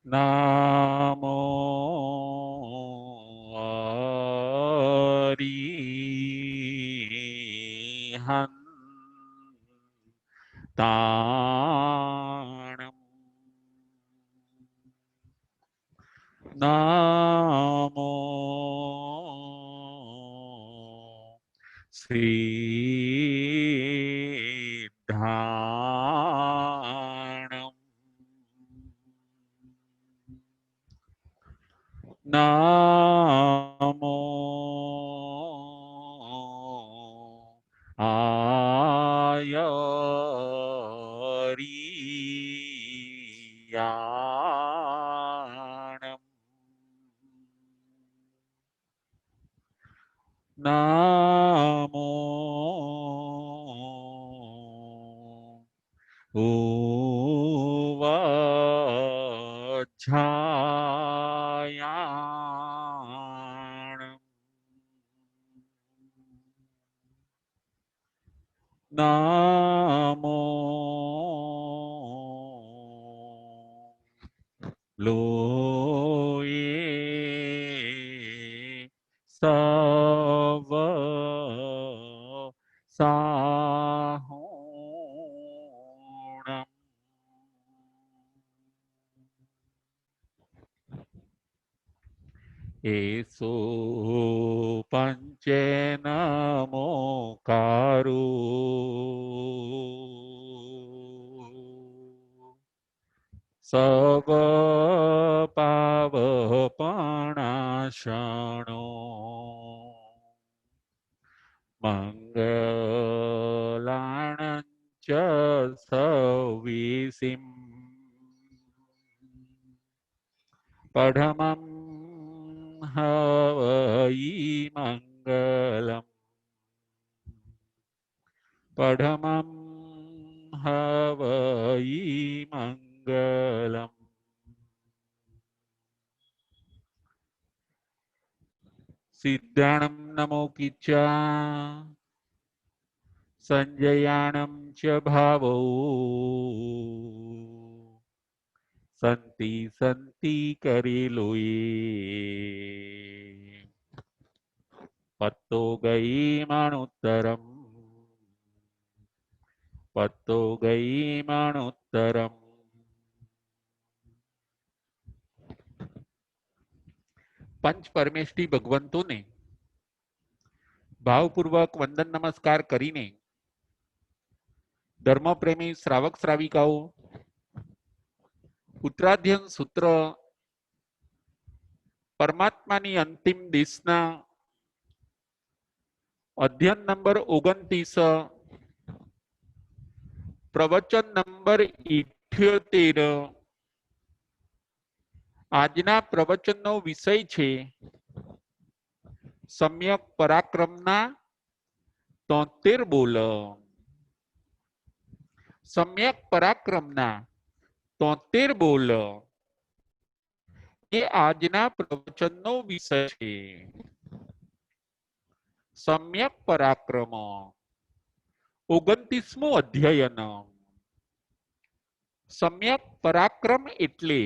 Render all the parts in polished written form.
નામો અરિહંતાણમ નામો સિદ્ધાણમ નામો આયરિયાણમ નામો ઉવાછાયાણમ નામો લોયે સવ સાહોણમ એસો પંચેનમોકારો સવ પાવપણાશણો મંગલાણં ચ સવિસિં પડમં હવઈ મંગલમ પડમં હવઈ મંગલમ સિદ્ધાણં નમો કિચ્ચા સંજયાણં ચ ભાવૌ સંતિ સંતિ કરેલોયે પત્તો ગઈ મણુત્તરમ પત્તો ગઈ મણુત્તરમ પંચ પરમેષ્ઠી ભગવંતોને ભાવપૂર્વક વંદન નમસ્કાર કરીને ધર્મપ્રેમી શ્રાવક શ્રાવિકાઓ ઉત્તરાધ્યન સૂત્ર પરમાત્માની અંતિમ દિશના અધ્યયન નંબર 29 પ્રવચન નંબર 78 આજના પ્રવચનનો વિષય છે સમ્યક પરાક્રમના 73 બોલ. સમ્યક પરાક્રમના 73 બોલ એ આજના પ્રવચનનો વિષય છે. સમ્યક પરાક્રમ 29મું અધ્યયન. સમ્યક પરાક્રમ એટલે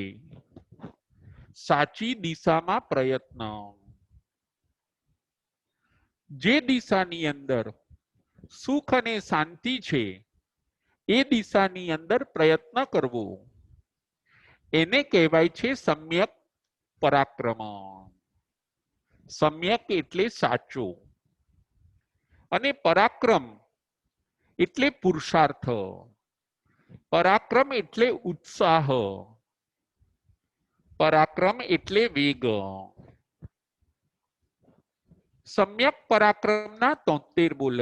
સાચી દિશામાં પ્રયત્ન. જે દિશાની અંદર સુખ અને શાંતિ છે એ દિશાની અંદર પ્રયત્ન કરવો એને કહેવાય છે સમ્યક પરાક્રમ. સમ્યક એટલે સાચો અને પરાક્રમ એટલે પુરુષાર્થ. પરાક્રમ એટલે ઉત્સાહ. પરાક્રમ એટલે વેગ. સમ્યક પરાક્રમના 73 બોલ.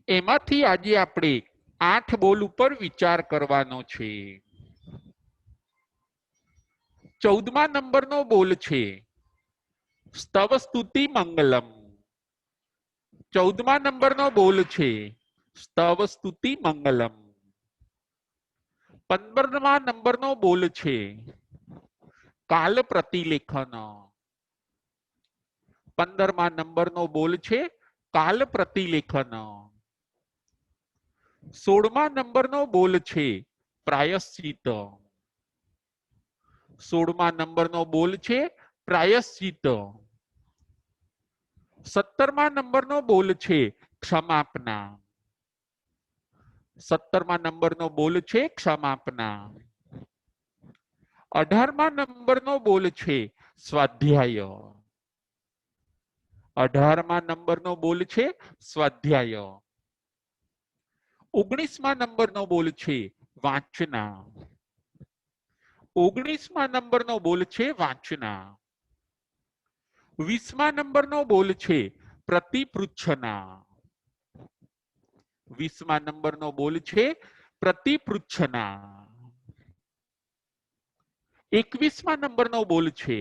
એમાંથી આજે આપણે 8 બોલ ઉપર વિચાર કરવાનો છે. 14મા નંબરનો બોલ છે સ્તવ સ્તુતિ મંગલમ. 14મા નંબરનો બોલ છે સ્તવ સ્તુતિ મંગલમ. 15મા નંબરનો બોલ છે કાલ પ્રતિલેખન. 15મા નંબરનો બોલ છે કાલ પ્રતિલેખન. 16મા નંબરનો બોલ છે પ્રાયશ્ચિત. 16મા નંબરનો બોલ છે પ્રાયશ્ચિત. 17મા નંબરનો બોલ છે ક્ષમાપના. 17મા નંબરનો બોલ છે ક્ષમાપના. 18મા નંબરનો બોલ છે સ્વાધ્યાય. 18મા નંબરનો બોલ છે સ્વાધ્યાય. 19મા નંબરનો બોલ છે વાંચના. 19મા નંબરનો બોલ છે વાંચના. 20મા નંબરનો બોલ છે પ્રતિપૃચ્છના. 20મા નંબરનો બોલ છે પ્રતિપૃચ્છના. 21મા નંબરનો બોલ છે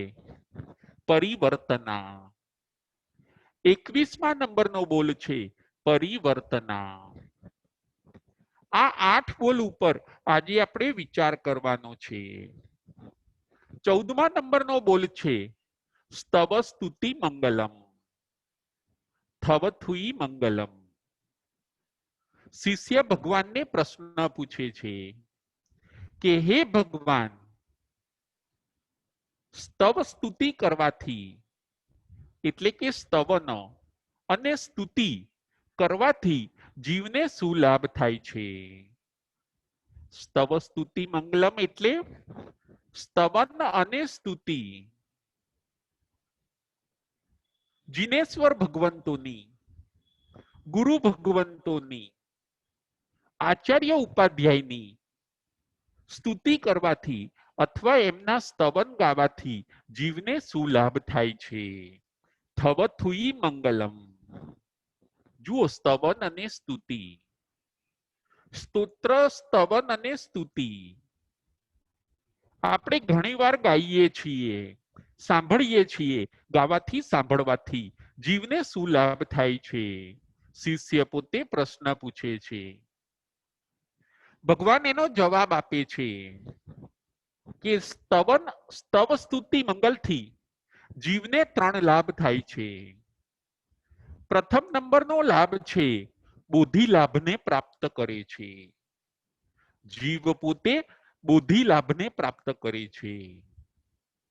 પરિવર્તના. 21મા નંબરનો બોલ છે પરિવર્તના. આ 8 બોલ ઉપર આજે આપણે વિચાર કરવાનો છે. 14મા નંબરનો બોલ છે સ્તવ સ્તુતિ મંગલમ. થવથુઈ મંગલમ. શિષ્ય ભગવાનને પ્રશ્ન પૂછે છે કે હે ભગવાન, સ્તવ સ્તુતિ કરવાથી એટલે કે સ્તવન અને સ્તુતિ કરવાથી જીવને શું લાભ થાય છે? સ્તવ સ્તુતિ મંગલમ એટલે સ્તવન અને સ્તુતિ જીનેશ્વર ભગવંતોની, ગુરુ ભગવંતોની, આચાર્ય ઉપાધ્યાયની સ્તુતિ કરવાથી અથવા એમના સ્તવન ગાવાથી જીવને શું લાભ થાય છે? થવથુઈ મંગલમ. જુઓ, સ્તવન અને સ્તુતિ, સ્તોત્ર, સ્તવન અને સ્તુતિ આપણે ઘણીવાર ગાઈએ છીએ, સાંભળીએ છીએ. ગાવાથી, સાંભળવાથી જીવને શું લાભ થાય છે? શિષ્ય પોતે પ્રશ્ન પૂછે છે. ભગવાન એનો જવાબ આપે છે કે સ્તવ સ્તુતિ મંગલથી જીવને 3 લાભ થાય છે. પ્રથમ નંબરનો લાભ છે બોધિ લાભને પ્રાપ્ત કરે છે. જીવ પોતે બોધિ લાભને પ્રાપ્ત કરે છે.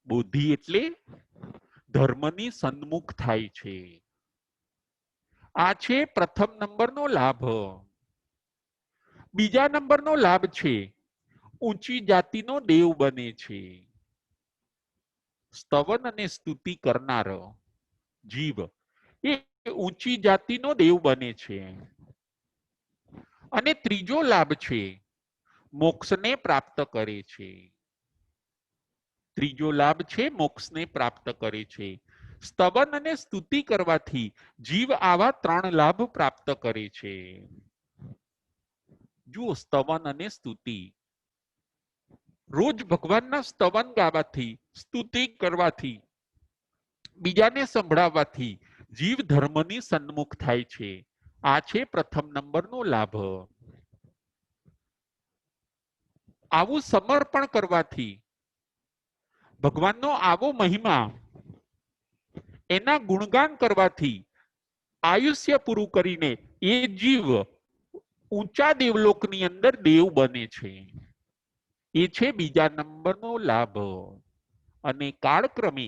બોધિ એટલે ધર્મની સન્મુખ થાય છે. આ છે પ્રથમ નંબરનો લાભ. બીજા નંબરનો લાભ છે ઊંચી જાતિનો દેવ બને છે. સ્તવન અને સ્તુતિ કરનાર જીવ એ ઊંચી જાતિનો દેવ બને છે. અને ત્રીજો લાભ છે મોક્ષને પ્રાપ્ત કરે છે. ત્રીજો લાભ છે મોક્ષને પ્રાપ્ત કરે છે. સ્તવન અને સ્તુતિ કરવાથી જીવ આવા 3 લાભ પ્રાપ્ત કરે છે. જુઓ, સ્તવન અને સ્તુતિ. રોજ ભગવાનના સ્તવન ગાવાથી, સ્તુતિ કરવાથી, બીજાને સંભળાવવાથી જીવ ધર્મની સન્મુખ થાય છે. આ છે પ્રથમ નંબરનો લાભ. આવું સમર્પણ કરવાથી, ભગવાનનો આવો મહિમા, એના ગુણગાન કરવાથી આયુષ્ય પૂરું કરીને એ જીવ ઊંચા દેવલોકની અંદર દેવ બને છે. એ છે બીજા નંબરનો લાભ. અને કાળક્રમે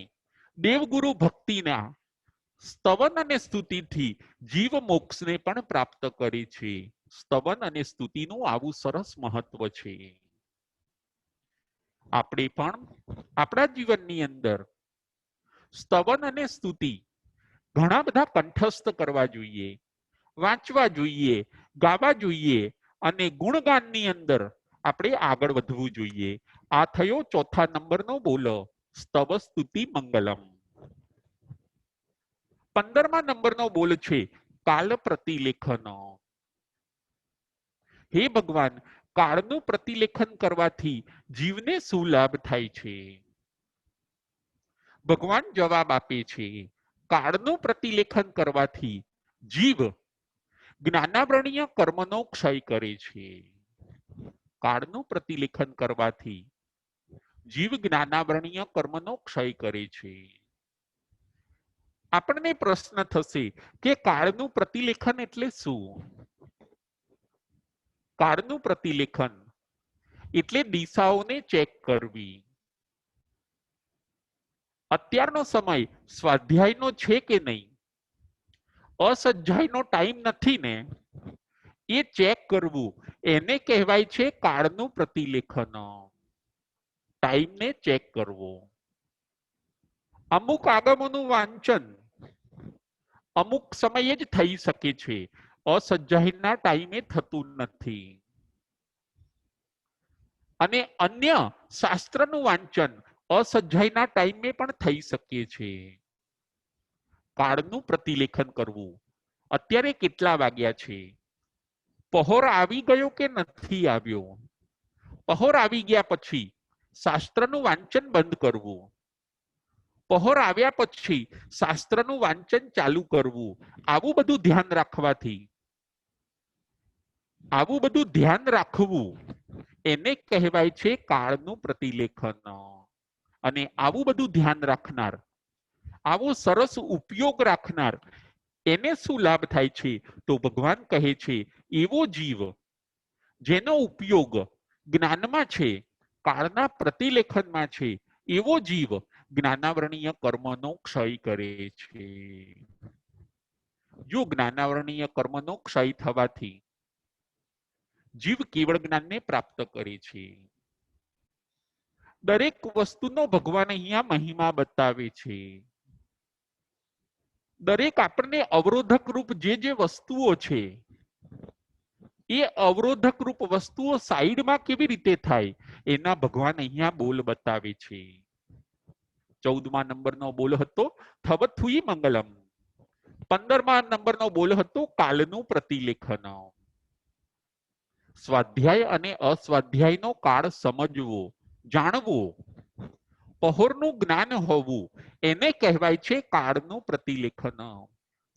દેવગુરુ ભક્તિના સ્તવન અને સ્તુતિથી જીવ મોક્ષને પણ પ્રાપ્ત કરે છે. સ્તવન અને સ્તુતિનું આવું સરસ મહત્વ છે. આપણે પણ આપણા જીવનની અંદર સ્તવન અને સ્તુતિ ઘણા બધા કંઠસ્થ કરવા જોઈએ, વાંચવા જોઈએ, ગાવા જોઈએ અને ગુણગાનની અંદર આપણે આગળ વધવું જોઈએ. આ થયો ચોથા નંબરનો બોલ, સ્તવ સ્તુતિ મંગલમ. 15મા નંબરનો બોલ છે કાલ પ્રતિલેખન. હે ભગવાન, કાળનું પ્રતિલેખન કરવાથી જીવને શું લાભ થાય છે? ભગવાન જવાબ આપે છે કાળનું પ્રતિલેખન કરવાથી જીવ જ્ઞાનાવરણીય કર્મનો ક્ષય કરે છે. કાળનું પ્રતિલેખન કરવાથી જીવ જ્ઞાનાવરણીય કર્મનો ક્ષય કરે છે. આપણને પ્રશ્ન થશે કે કાળનું પ્રતિલેખન એટલે શું? કાળનું પ્રતિલેખન એટલે દિશાઓને ચેક કરવી. અત્યારનો સમય સ્વાધ્યાયનો છે કે નહીં, અસજ્જાયનો ટાઈમ નથી ને, એ ચેક કરવું એને કહેવાય છે કાળનું પ્રતિલેખન. ટાઈમને ચેક કરવો. અમુક આગમોનું વાંચન અમુક સમયે જ થઈ શકે છે, અસજ્જાયના ટાઈમે થતું નથી. અને અન્ય શાસ્ત્રનું વાંચન અસજ્જાયના ટાઈમે પણ થઈ શકે છે. કાળનું પ્રતિલેખન કરવું. અત્યારે કેટલા વાગ્યા છે, પહોર આવી ગયો કે નથી આવ્યો, પહોર આવી ગયા પછી શાસ્ત્રનું વાંચન બંધ કરવું, પહોર આવ્યા પછી શાસ્ત્રનું વાંચન ચાલુ કરવું. આવું બધું ધ્યાન રાખવાથી, આવું બધું ધ્યાન રાખવું એને કહેવાય છે કાળનું પ્રતિલેખન. અને આવું બધું ધ્યાન રાખનાર, આવો સરસ ઉપયોગ રાખનાર એને શું લાભ થાય છે, તો ભગવાન કહે છે એવો જીવ જેનો ઉપયોગ જ્ઞાનમાં છે, કાળના પ્રતિલેખનમાં છે, એવો જીવ જ્ઞાનાવરણીય કર્મનો ક્ષય કરે છે. જો જ્ઞાનાવરણીય કર્મનો ક્ષય થવાથી જીવ કેવળ જ્ઞાનને પ્રાપ્ત કરે છે. દરેક વસ્તુનો ભગવાન અહીંયા મહિમા બતાવે છે. દરેક આપણને અવરોધક રૂપ જે વસ્તુઓ છે, એ અવરોધક રૂપ વસ્તુઓ સાઈડમાં કેવી રીતે થાય એના ભગવાન અહીંયા બોલ બતાવે છે. 14મા નંબરનો બોલ હતો થવથુઈ મંગલમ. 15મા નંબરનો બોલ હતો કાલનું પ્રતિલેખન. સ્વાધ્યાય અને અસ્વાધ્યાયનો કાળ સમજવો, જાણવો, પહોરનું જ્ઞાન હોવું એને કહેવાય છે કાળનું પ્રતિલેખન.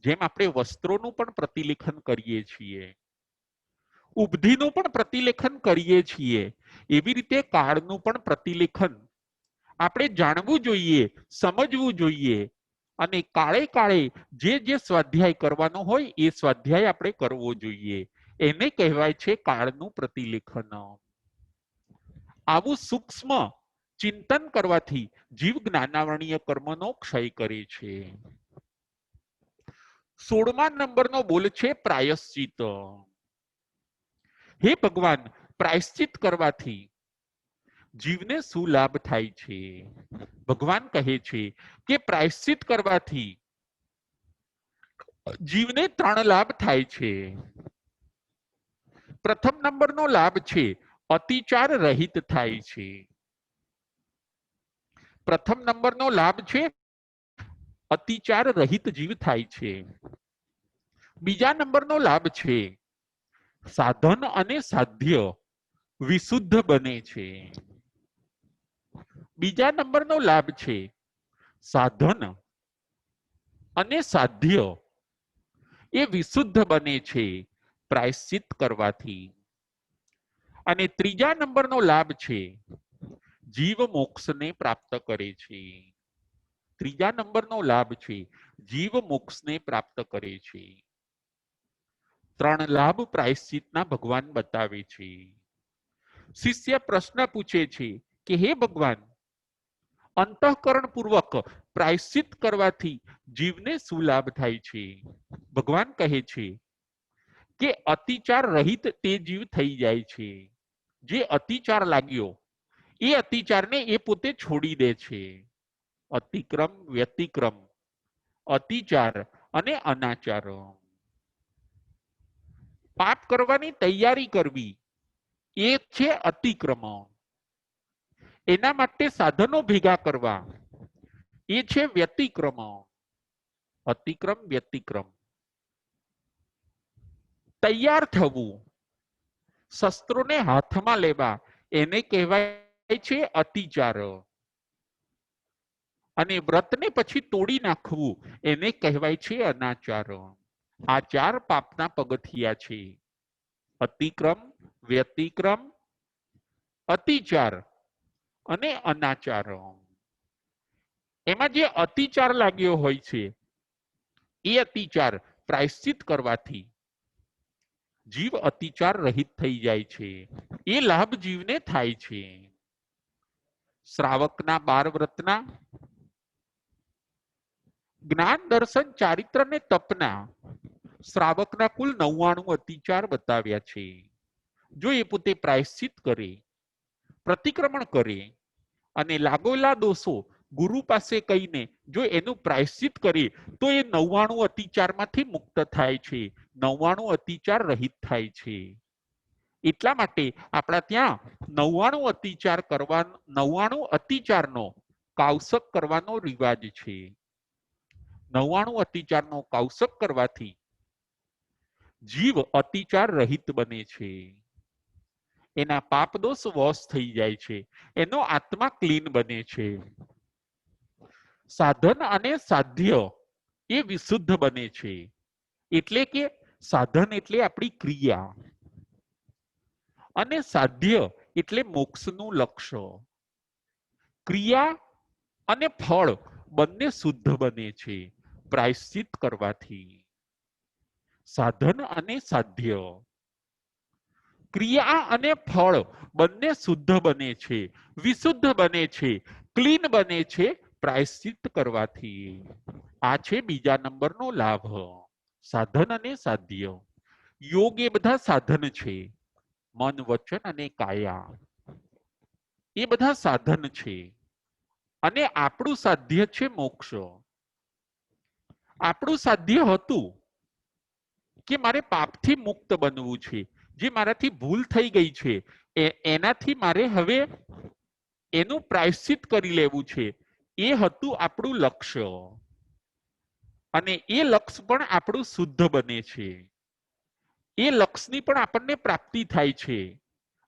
જેમ આપણે વસ્ત્રોનું પણ પ્રતિલેખન કરીએ છીએ, ઉપધિનું પણ પ્રતિલેખન કરીએ છીએ, એવી રીતે કાળનું પણ પ્રતિલેખન આપણે જાણવું જોઈએ, સમજવું જોઈએ. અને કાળે કાળે જે સ્વાધ્યાય કરવાનો હોય એ સ્વાધ્યાય આપણે કરવો જોઈએ. એને કહેવાય છે કાળનું પ્રતિલેખન. આવું સૂક્ષ્મ ચિંતન કરવાથી જીવ જ્ઞાનાવરણીય કર્મનો ક્ષય કરે છે. 16મા નંબરનો બોલ છે પ્રાયશ્ચિત. હે ભગવાન, પ્રાયશ્ચિત કરવાથી જીવને શું લાભ થાય છે? ભગવાન કહે છે કે પ્રાયશ્ચિત કરવાથી જીવને 3 લાભ થાય છે. પ્રથમ નંબરનો લાભ છે અતિચાર રહિત થાય છે. પ્રથમ નંબરનો લાભ છે અતિચાર રહિત જીવ થાય છે. બીજા નંબરનો લાભ છે સાધન અને સાધ્ય વિશુદ્ધ બને છે. બીજા નંબરનો લાભ છે સાધન અને સાધ્ય એ વિશુદ્ધ બને છે પ્રાયશ્ચિત કરવાથી. અને ત્રીજા નંબરનો લાભ છે જીવ મોક્ષને પ્રાપ્ત કરે છે. ત્રીજા નંબરનો લાભ છે જીવ મોક્ષને પ્રાપ્ત કરે છે. 3 લાભ પ્રાયશ્ચિતના ભગવાન બતાવે છે. શિષ્ય પ્રશ્ન પૂછે છે કે હે ભગવાન, અંતઃકરણ પૂર્વક પ્રાયશ્ચિત કરવાથી જીવને શું લાભ થાય છે? ભગવાન કહે છે કે અતિચાર રહિત તે જીવ થઈ જાય છે. જે અતિચાર લાગ્યો એ અતિચારને એ પોતે છોડી દે છે. અતિક્રમ, વ્યતિક્રમ, અતિચાર અને અનાચાર. પાપ કરવાની તૈયારી કરવી એ છે અતિક્રમ. એના માટે સાધનો ભેગા કરવા એ છે વ્યતિક્રમ. અતિક્રમ, વ્યતિક્રમ. તૈયાર થવું, શસ્ત્રોને હાથમાં લેવા એને કહેવાય છે અતિચાર. અને વ્રતને પછી તોડી નાખવું એને કહેવાય છે અનાચાર. આ 4 પાપના પગથિયા છે: અતિક્રમ, વ્યતિક્રમ, અતિચાર અને અનાચાર. એમાં જે અતિચાર લાગ્યો હોય છે એ અતિચાર પ્રાયશ્ચિત કરવાથી જીવ અતિચાર રહિત થઈ જાય છે. એ લાભ જીવને થાય છે. શ્રાવકના 12 વ્રતના જ્ઞાન દર્શન ચારિત્ર ને તપના શ્રાવકના કુલ 99 અતિચાર બતાવ્યા છે. જો એ પોતે પ્રાયશ્ચિત કરે, પ્રતિક્રમણ કરે અને લાગેલા દોષો ગુરુ પાસે કહીને જો એનું પ્રાયશ્ચિત કરે તો એ 99 અતિચારમાંથી મુક્ત થાય છે, 99 અતિચાર રહિત થાય છે. એટલા માટે આપણા ત્યાં 99 અતિચાર કરવા, 99 અતિચારનો કાવસક કરવાનો રિવાજ છે. 99 અતિચારનો કાવસક કરવાથી જીવ અતિચાર રહિત બને છે, એના પાપ દોષ વશ થઈ જાય છે, એનો આત્મા ક્લીન બને છે. સાધન અને સાધ્ય એ વિશુદ્ધ બને છે. એટલે કે સાધન એટલે આપણી ક્રિયા અને સાધ્ય એટલે મોક્ષનું લક્ષ્ય. ક્રિયા અને ફળ બંને શુદ્ધ બને છે પ્રાયશ્ચિત કરવાથી. સાધન અને સાધ્ય, ક્રિયા અને ફળ બંને શુદ્ધ બને છે, વિશુદ્ધ બને છે, ક્લીન બને છે પ્રાયશ્ચિત કરવાથી. આ છે બીજા નંબરનો લાભ. સાધન અને સાધ્ય. યોગ એ બધા સાધન છે, મન વચન અને કાયા એ બધા સાધન છે અને આપણું સાધ્ય છે મોક્ષ. આપણું સાધ્ય હતું કે મારે પાપથી મુક્ત બનવું છે, જે મારાથી ભૂલ થઈ ગઈ છે એનાથી મારે હવે એનું પ્રાયશ્ચિત કરી લેવું છે. એ હતું આપણું લક્ષ્ય અને એ લક્ષ્ય પણ આપણું શુદ્ધ બને છે. એ લક્ષ્યની પણ આપણને પ્રાપ્તિ થાય છે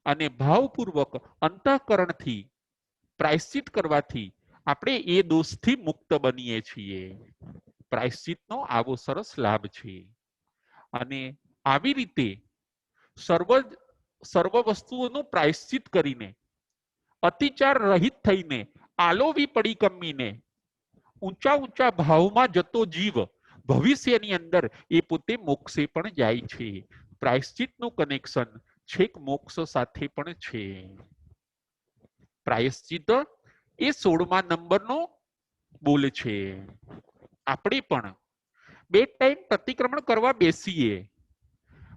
અને ભાવપૂર્વક અંતઃકરણથી પ્રાયશ્ચિત કરવાથી આપણે એ દોષથી મુક્ત બનીએ છીએ. પ્રાયશ્ચિતનો આવો સરસ લાભ છે. અને આવી રીતે સર્વ વસ્તુઓનું પ્રાયશ્ચિત કરીને અતિચાર રહિત થઈને આલોવી પડી કમીને ઊંચા ઊંચા ભાવમાં જતો જીવ ભવિષ્યની અંદર એ પોતે મોક્ષે પણ જાય છે. પ્રાયશ્ચિતનું કનેક્શન છેક મોક્ષ સાથે પણ છે. પ્રાયશ્ચિત એ 16મા નંબરનો બોલ છે. આપણે પણ બે ટાઈમ પ્રતિક્રમણ કરવા બેસીએ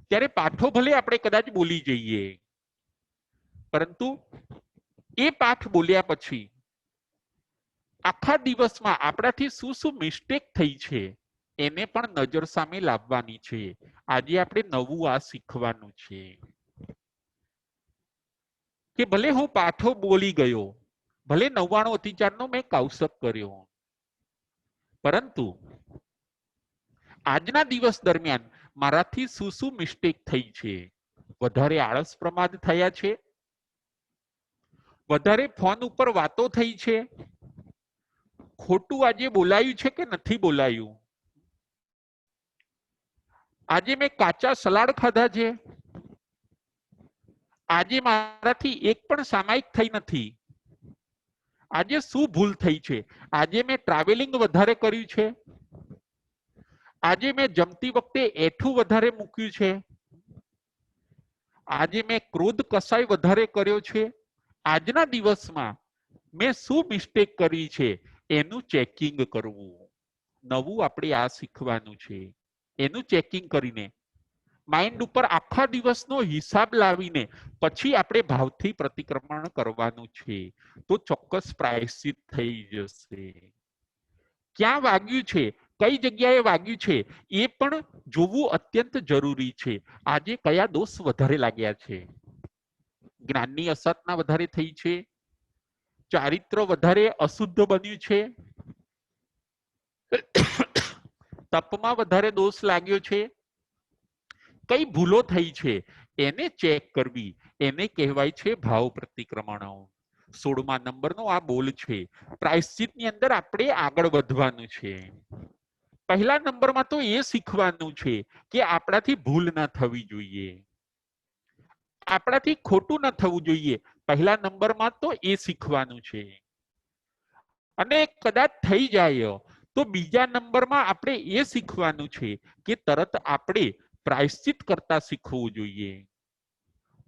ત્યારે પાઠો ભલે આપણે કદાચ બોલી જઈએ, પરંતુ એ પાઠ બોલ્યા પછી આખા દિવસમાં આપણાથી શું શું મિસ્ટેક થઈ છે એને પણ નજર સામે લાવવાની છે. આજે આપણે નવું આ શીખવાનું છે કે ભલે હું પાઠો બોલી ગયો, ભલે 99 અતિચારનો મેં કાવસક કર્યો, પરંતુ આજના દિવસ દરમિયાન મારાથી શું શું મિસ્ટેક થઈ છે. વધારે આળસ પ્રમાદ થયા છે, વધારે ફોન ઉપર વાતો થઈ છે, ખોટું આજે બોલાયું છે કે નથી બોલાયું, આજે મેં કાચા સલાડ ખાધા છે, આજે મારાથી એક પણ સામાયિક થઈ નથી, આજે શું ભૂલ થઈ છે, આજે મેં ટ્રાવેલિંગ વધારે કર્યું છે, આજે મેં જમતી વખતે એઠું વધારે મૂક્યું છે, આજે મેં ક્રોધ કસાય વધારે કર્યો છે. આજના દિવસમાં મેં શું મિસ્ટેક કરી છે એનું ચેકિંગ કરવું. નવું આપણે આ શીખવાનું છે. એનું ચેકિંગ કરીને માઇન્ડ ઉપર આખા દિવસનો હિસાબ લાવીને પછી આપણે ભાવથી પ્રતિક્રમણ કરવાનું છે, તો ચોક્કસ પ્રાયશ્ચિત થઈ જશે. ક્યાં વાગ્યું છે, કઈ જગ્યાએ વાગ્યું છે એ પણ જોવું અત્યંત જરૂરી છે. આજે કયા દોષ વધારે લાગ્યા છે? જ્ઞાનની અસતના વધારે થઈ છે, ચારિત્ર વધારે અશુદ્ધ બન્યું છે, તપમાં વધારે દોષ લાગ્યો છે, કઈ ભૂલો થઈ છે એને ચેક કરવી, એને કહેવાય છે ભાવ પ્રતિક્રમણ. 16મા નંબરનો આ બોલ છે. પ્રાયશ્ચિતની અંદર આપણે આગળ વધવાનું છે. પહેલા નંબરમાં તો એ શીખવાનું છે કે આપણાથી ભૂલ ના થવી જોઈએ, આપણાથી ખોટું ન થવું જોઈએ. પહેલા નંબરમાં તો એ શીખવાનું છે. અને કદાચ થઈ જાય તો બીજા નંબરમાં આપણે એ શીખવાનું છે કે તરત આપણે પ્રાયશ્ચિત કરતા શીખવું જોઈએ.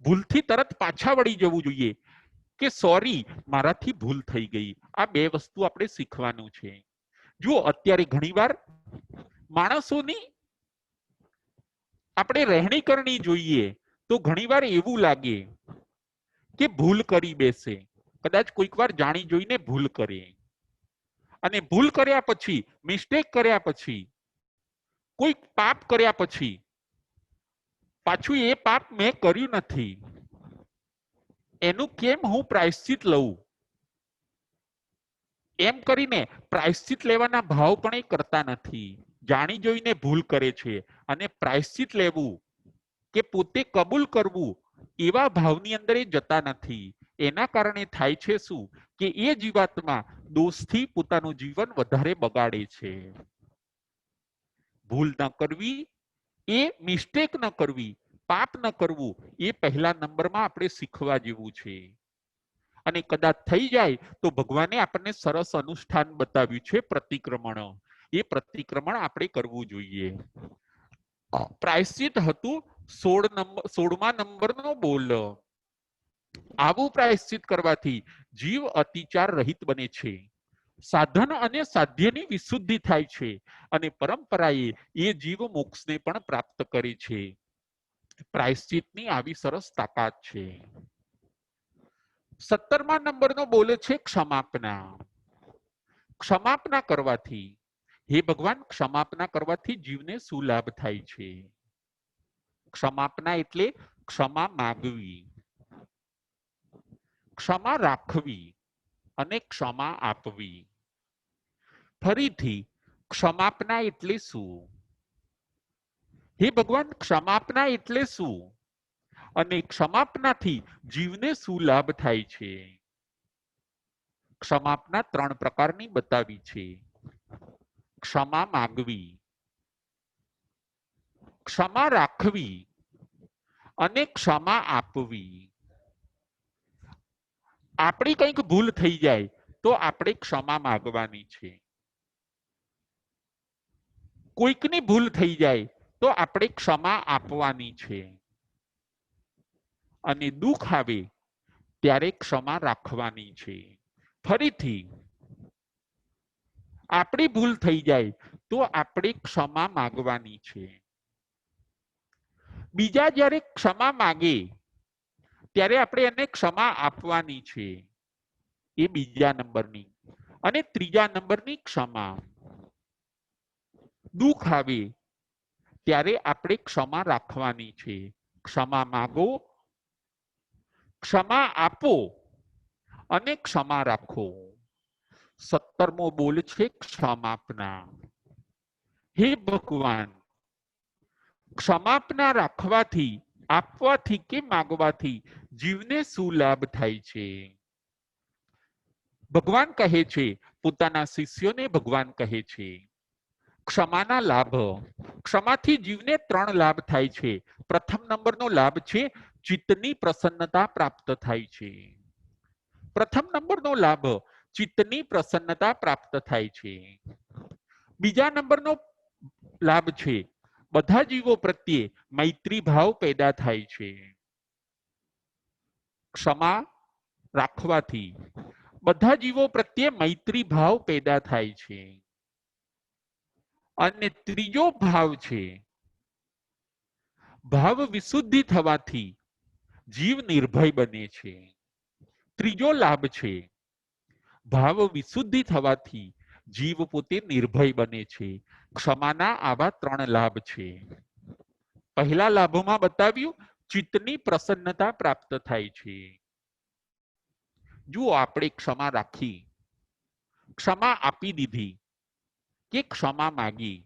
ભૂલથી તરત પાછા વળી જવું જોઈએ કે સોરી મારાથી ભૂલ થઈ ગઈ. આ બે વસ્તુ આપણે શીખવાનું છે. જુઓ અત્યારે ઘણીવાર માણસોની આપણે રહેણી કરણી જોઈએ તો ઘણીવાર એવું લાગે કે ભૂલ કરી બેસે, કદાચ કોઈક વાર જાણી જોઈને ભૂલ કરે, અને ભૂલ કર્યા પછી, મિસ્ટેક કર્યા પછી, કોઈ પાપ કર્યા પછી પાછું એ પાપ મેં કર્યું નથી, એનું કેમ હું પ્રાયશ્ચિત લઉં, એમ કરીને પ્રાયશ્ચિત લેવાના ભાવ પણ એ કરતા નથી. જાણી જોઈને ભૂલ કરે છે અને પ્રાયશ્ચિત લેવું કે પોતે કબૂલ કરવું એવા ભાવની અંદર એ જતા નથી. એના કારણે થાય છે શું કે એ જીવાત્મા દોષથી પોતાનું જીવન વધારે બગાડે છે. ભૂલ ન કરવી, એ મિસ્ટેક ન કરવી, પાપ ન કરવું, એ પહેલા નંબરમાં આપણે શીખવા જેવું છે. અને કદાચ થઈ જાય તો ભગવાને આપણને સરસ અનુષ્ઠાન બતાવ્યું છે, પ્રતિક્રમણ. એ પ્રતિક્રમણ આપણે કરવું જોઈએ. પ્રાયશ્ચિત હતું 16મા નંબરનો બોલ. આવું પ્રાયશ્ચિત કરવાથી જીવ અતિચાર રહિત બને છે, સાધન અને સાધ્યની વિશુદ્ધિ થાય છે, અને પરંપરાએ એ જીવ મોક્ષને પણ પ્રાપ્ત કરે છે. પ્રાયશ્ચિતની આવી સરસ તાકાત છે. 17મા નંબરનો બોલ છે ક્ષમાપના. ક્ષમાપના કરવાથી, હે ભગવાન, ક્ષમાપના કરવાથી જીવને શું લાભ થાય છે? ક્ષમાપના એટલે ક્ષમા માગવી, ક્ષમા રાખવી અને ક્ષમા આપવી. ફરીથી, ક્ષમાપના એટલે શું? હે ભગવાન, ક્ષમાપના એટલે શું? અને ક્ષમાપનાથી જીવને શું લાભ થાય છે? ક્ષમાપના 3 પ્રકારની બતાવી છે. ક્ષમા માંગવી, ક્ષમા રાખવી અને ક્ષમા આપવી. આપણી કંઈક ભૂલ થઈ જાય તો આપણે ક્ષમા માંગવાની છે. કોઈકની ભૂલ થઈ જાય તો આપણે ક્ષમા આપવાની છે. અને દુઃખ આવે ત્યારે ક્ષમા રાખવાની છે. ફરીથી, આપણી ભૂલ થઈ જાય તો આપણે ક્ષમા માંગવાની છે. બીજા જ્યારે ક્ષમા માંગે ત્યારે આપણે એને ક્ષમા આપવાની છે. એ બીજા નંબરની. અને ત્રીજા નંબરની ક્ષમા. દુઃખ આવે ત્યારે આપણે ક્ષમા રાખવાની છે. ક્ષમા માંગો, ક્ષમા આપો અને ક્ષમા રાખો. 17મો બોલ છે ક્ષમાપના. હે ભગવાન, ક્ષમાપના રાખવાથી, આપવાથી કે માગવાથી જીવને શું લાભ થાય છે? ભગવાન કહે છે, પોતાના શિષ્યોને ભગવાન કહે છે ક્ષમાના લાભ. ક્ષમાથી જીવને 3 લાભ થાય છે. પ્રથમ નંબરનો લાભ છે ચિત્તની પ્રસન્નતા પ્રાપ્ત થાય છે. પ્રથમ નંબરનો લાભ ચિત્તની પ્રસન્નતા પ્રાપ્ત થાય છે. બીજા નંબરનો લાભ છે બધા જીવો પ્રત્યે મૈત્રી ભાવ પેદા થાય છે. ક્ષમા રાખવાથી બધા જીવો પ્રત્યે મૈત્રી ભાવ પેદા થાય છે. અને ત્રીજો ભાવ છે ભાવ વિશુદ્ધિ થવાથી જીવ નિર્ભય બને છે. ત્રીજો લાભ છે ભાવ વિશુદ્ધિ થવાથી જીવ પોતે નિર્ભય બને છે. ક્ષમાના આવા 3 લાભ છે. પહેલા લાભમાં બતાવ્યું ચિત્તની પ્રસન્નતા પ્રાપ્ત થાય છે. જુઓ, આપણે ક્ષમા રાખી, ક્ષમા આપી દીધી કે ક્ષમા માગી,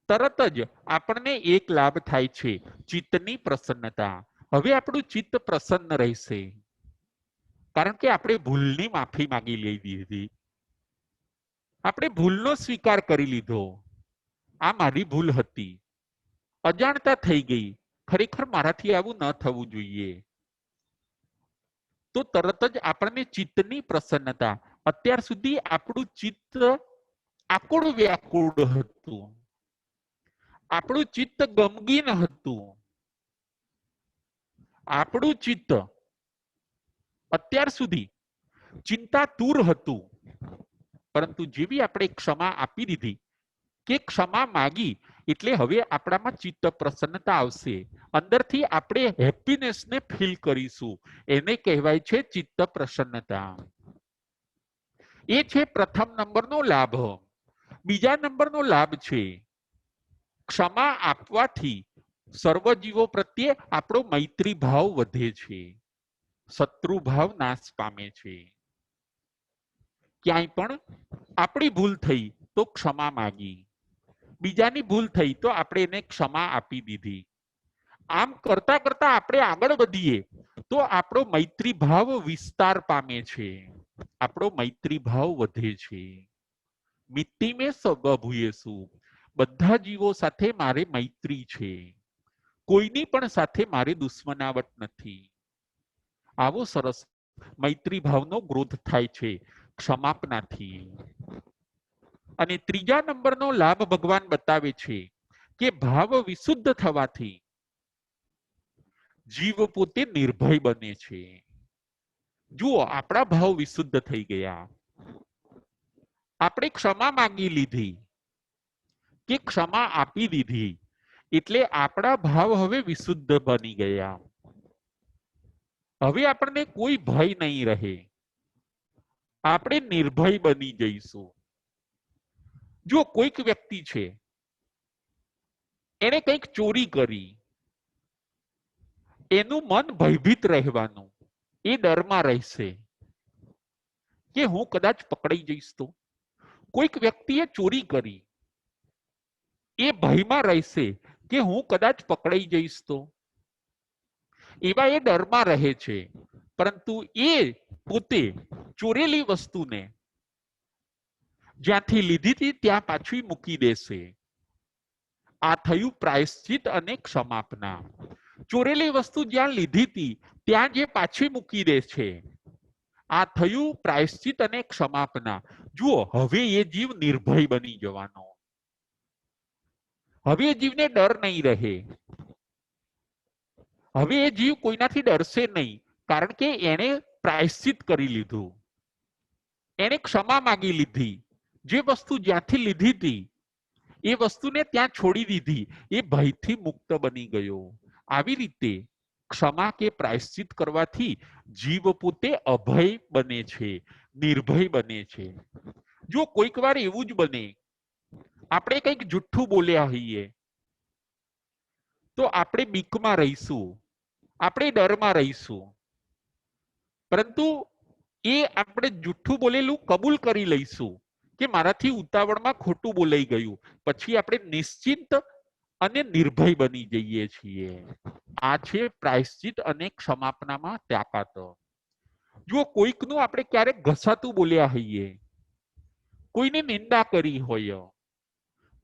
તરત જ આપણને એક લાભ થાય છે ચિત્તની પ્રસન્નતા. હવે આપણું ચિત્ત પ્રસન્ન રહેશે, કારણ કે આપણે ભૂલની માફી માંગી લીધી, આપણે ભૂલનો સ્વીકાર કરી લીધો. આ મારી ભૂલ હતી, અજાણતા થઈ ગઈ, ખરેખર મારાથી આવું ન થવું જોઈએ. તો તરત જ આપણને ચિત્તની પ્રસન્નતા. અત્યાર સુધી આપણું ચિત્ત આકુળ વ્યાકુળ હતું, આપણું ચિત્ત ગમગીન હતું, આપણું ચિત્ત અત્યાર સુધી ચિંતાતુર હતું. પરંતુ જેવી આપણે ક્ષમા આપી દીધી કે ક્ષમા માગી એટલે હવે આપણામાં ચિત્ત પ્રસન્નતા આવશે, અંદરથી આપણે હેપીનેસને ફીલ કરીશું, એને કહેવાય છે ચિત્ત પ્રસન્નતા. એ છે પ્રથમ નંબરનો લાભ. બીજા નંબરનો લાભ છે ક્ષમા આપવાથી સર્વજીવો પ્રત્યે આપણો મૈત્રી ભાવ વધે છે, શત્રુ ભાવ નાશ પામે છે. ક્યાંય પણ આપણી ભૂલ થઈ તો ક્ષમા માગી, બીજાની ભૂલ થઈ તો આપણે એને ક્ષમા આપી દીધી. આમ કરતા કરતા આપણે આગળ વધીએ તો આપણો મૈત્રી ભાવ વિસ્તાર પામે છે, આપણો મૈત્રી ભાવ વધે છે. મિત્તી મેં સબભૂયેસુ, બધા જીવો સાથે મારે મૈત્રી છે, કોઈની પણ સાથે મારે દુશ્મનાવટ નથી. આવો સરસ મૈત્રી ભાવનો ગ્રોથ થાય છે ક્ષમાપનાથી. અને ત્રીજા નંબરનો લાભ ભગવાન બતાવે છે કે ભાવ વિશુદ્ધ થવાથી જીવ પોતે નિર્ભય બને છે. જુઓ, આપણા ભાવ વિશુદ્ધ થઈ ગયા, આપણે ક્ષમા માંગી લીધી કે ક્ષમા આપી દીધી એટલે આપણા ભાવ હવે વિશુદ્ધ બની ગયા. હવે આપણને કોઈ ભય નહીં રહે, આપણે નિર્ભય બની જઈશું. જો કોઈક વ્યક્તિ છે એને કંઈક ચોરી કરી, એનું મન ભયભીત રહેવાનું, એ ડરમાં રહેશે કે હું કદાચ પકડાઈ જઈશ તો. કોઈક વ્યક્તિએ ચોરી કરી, એ ભયમાં રહેશે કે હું કદાચ પકડાઈ જઈશ તો. એવા એ ડરમાં રહે છે, પરંતુ એ પોતે ચોરેલી વસ્તુને જ્યાંથી લીધી હતી ત્યાં પાછી મૂકી દેશે. આ થયું પ્રાયશ્ચિત અને ક્ષમાપના. ચોરેલી વસ્તુ જ્યાં લીધી હતી ત્યાં જે પાછી મૂકી દે છે, આ થયું પ્રાયશ્ચિત અને ક્ષમાપના. જુઓ, હવે એ જીવ નિર્ભય બની જવાનો, હવે એ જીવને ડર નહીં રહે, હવે એ જીવ કોઈનાથી ડરશે નહીં, કારણ કે એને પ્રાયશ્ચિત કરી લીધું, એને ક્ષમા માંગી લીધી. જે વસ્તુ જ્યાંથી લીધી હતી એ વસ્તુને ત્યાં છોડી દીધી, એ ભયથી મુક્ત બની ગયો. આવી રીતે ક્ષમા કે પ્રાયશ્ચિત કરવાથી જીવ પોતે અભય બને છે, નિર્ભય બને છે. જો કોઈક વાર એવું જ બને, આપણે કંઈક જુઠ્ઠું બોલ્યા હોઈએ તો આપણે બીકમાં રહીશું, આપણે ડરમાં રહીશું, પરંતુ એ આપણે જુઠ્ઠું બોલેલું કબૂલ કરી લઈશું કે મારાથી ઉતાવળમાં ખોટું બોલાઈ ગયું, પછી આપણે નિશ્ચિંત અને નિર્ભય બની જઈએ છીએ. આ છે પ્રાયશ્ચિત અને ક્ષમાપનામાં તાકાત. જો કોઈકનું આપણે ક્યારેક ઘસાતું બોલ્યા હોઈએ, કોઈની નિંદા કરી હોય,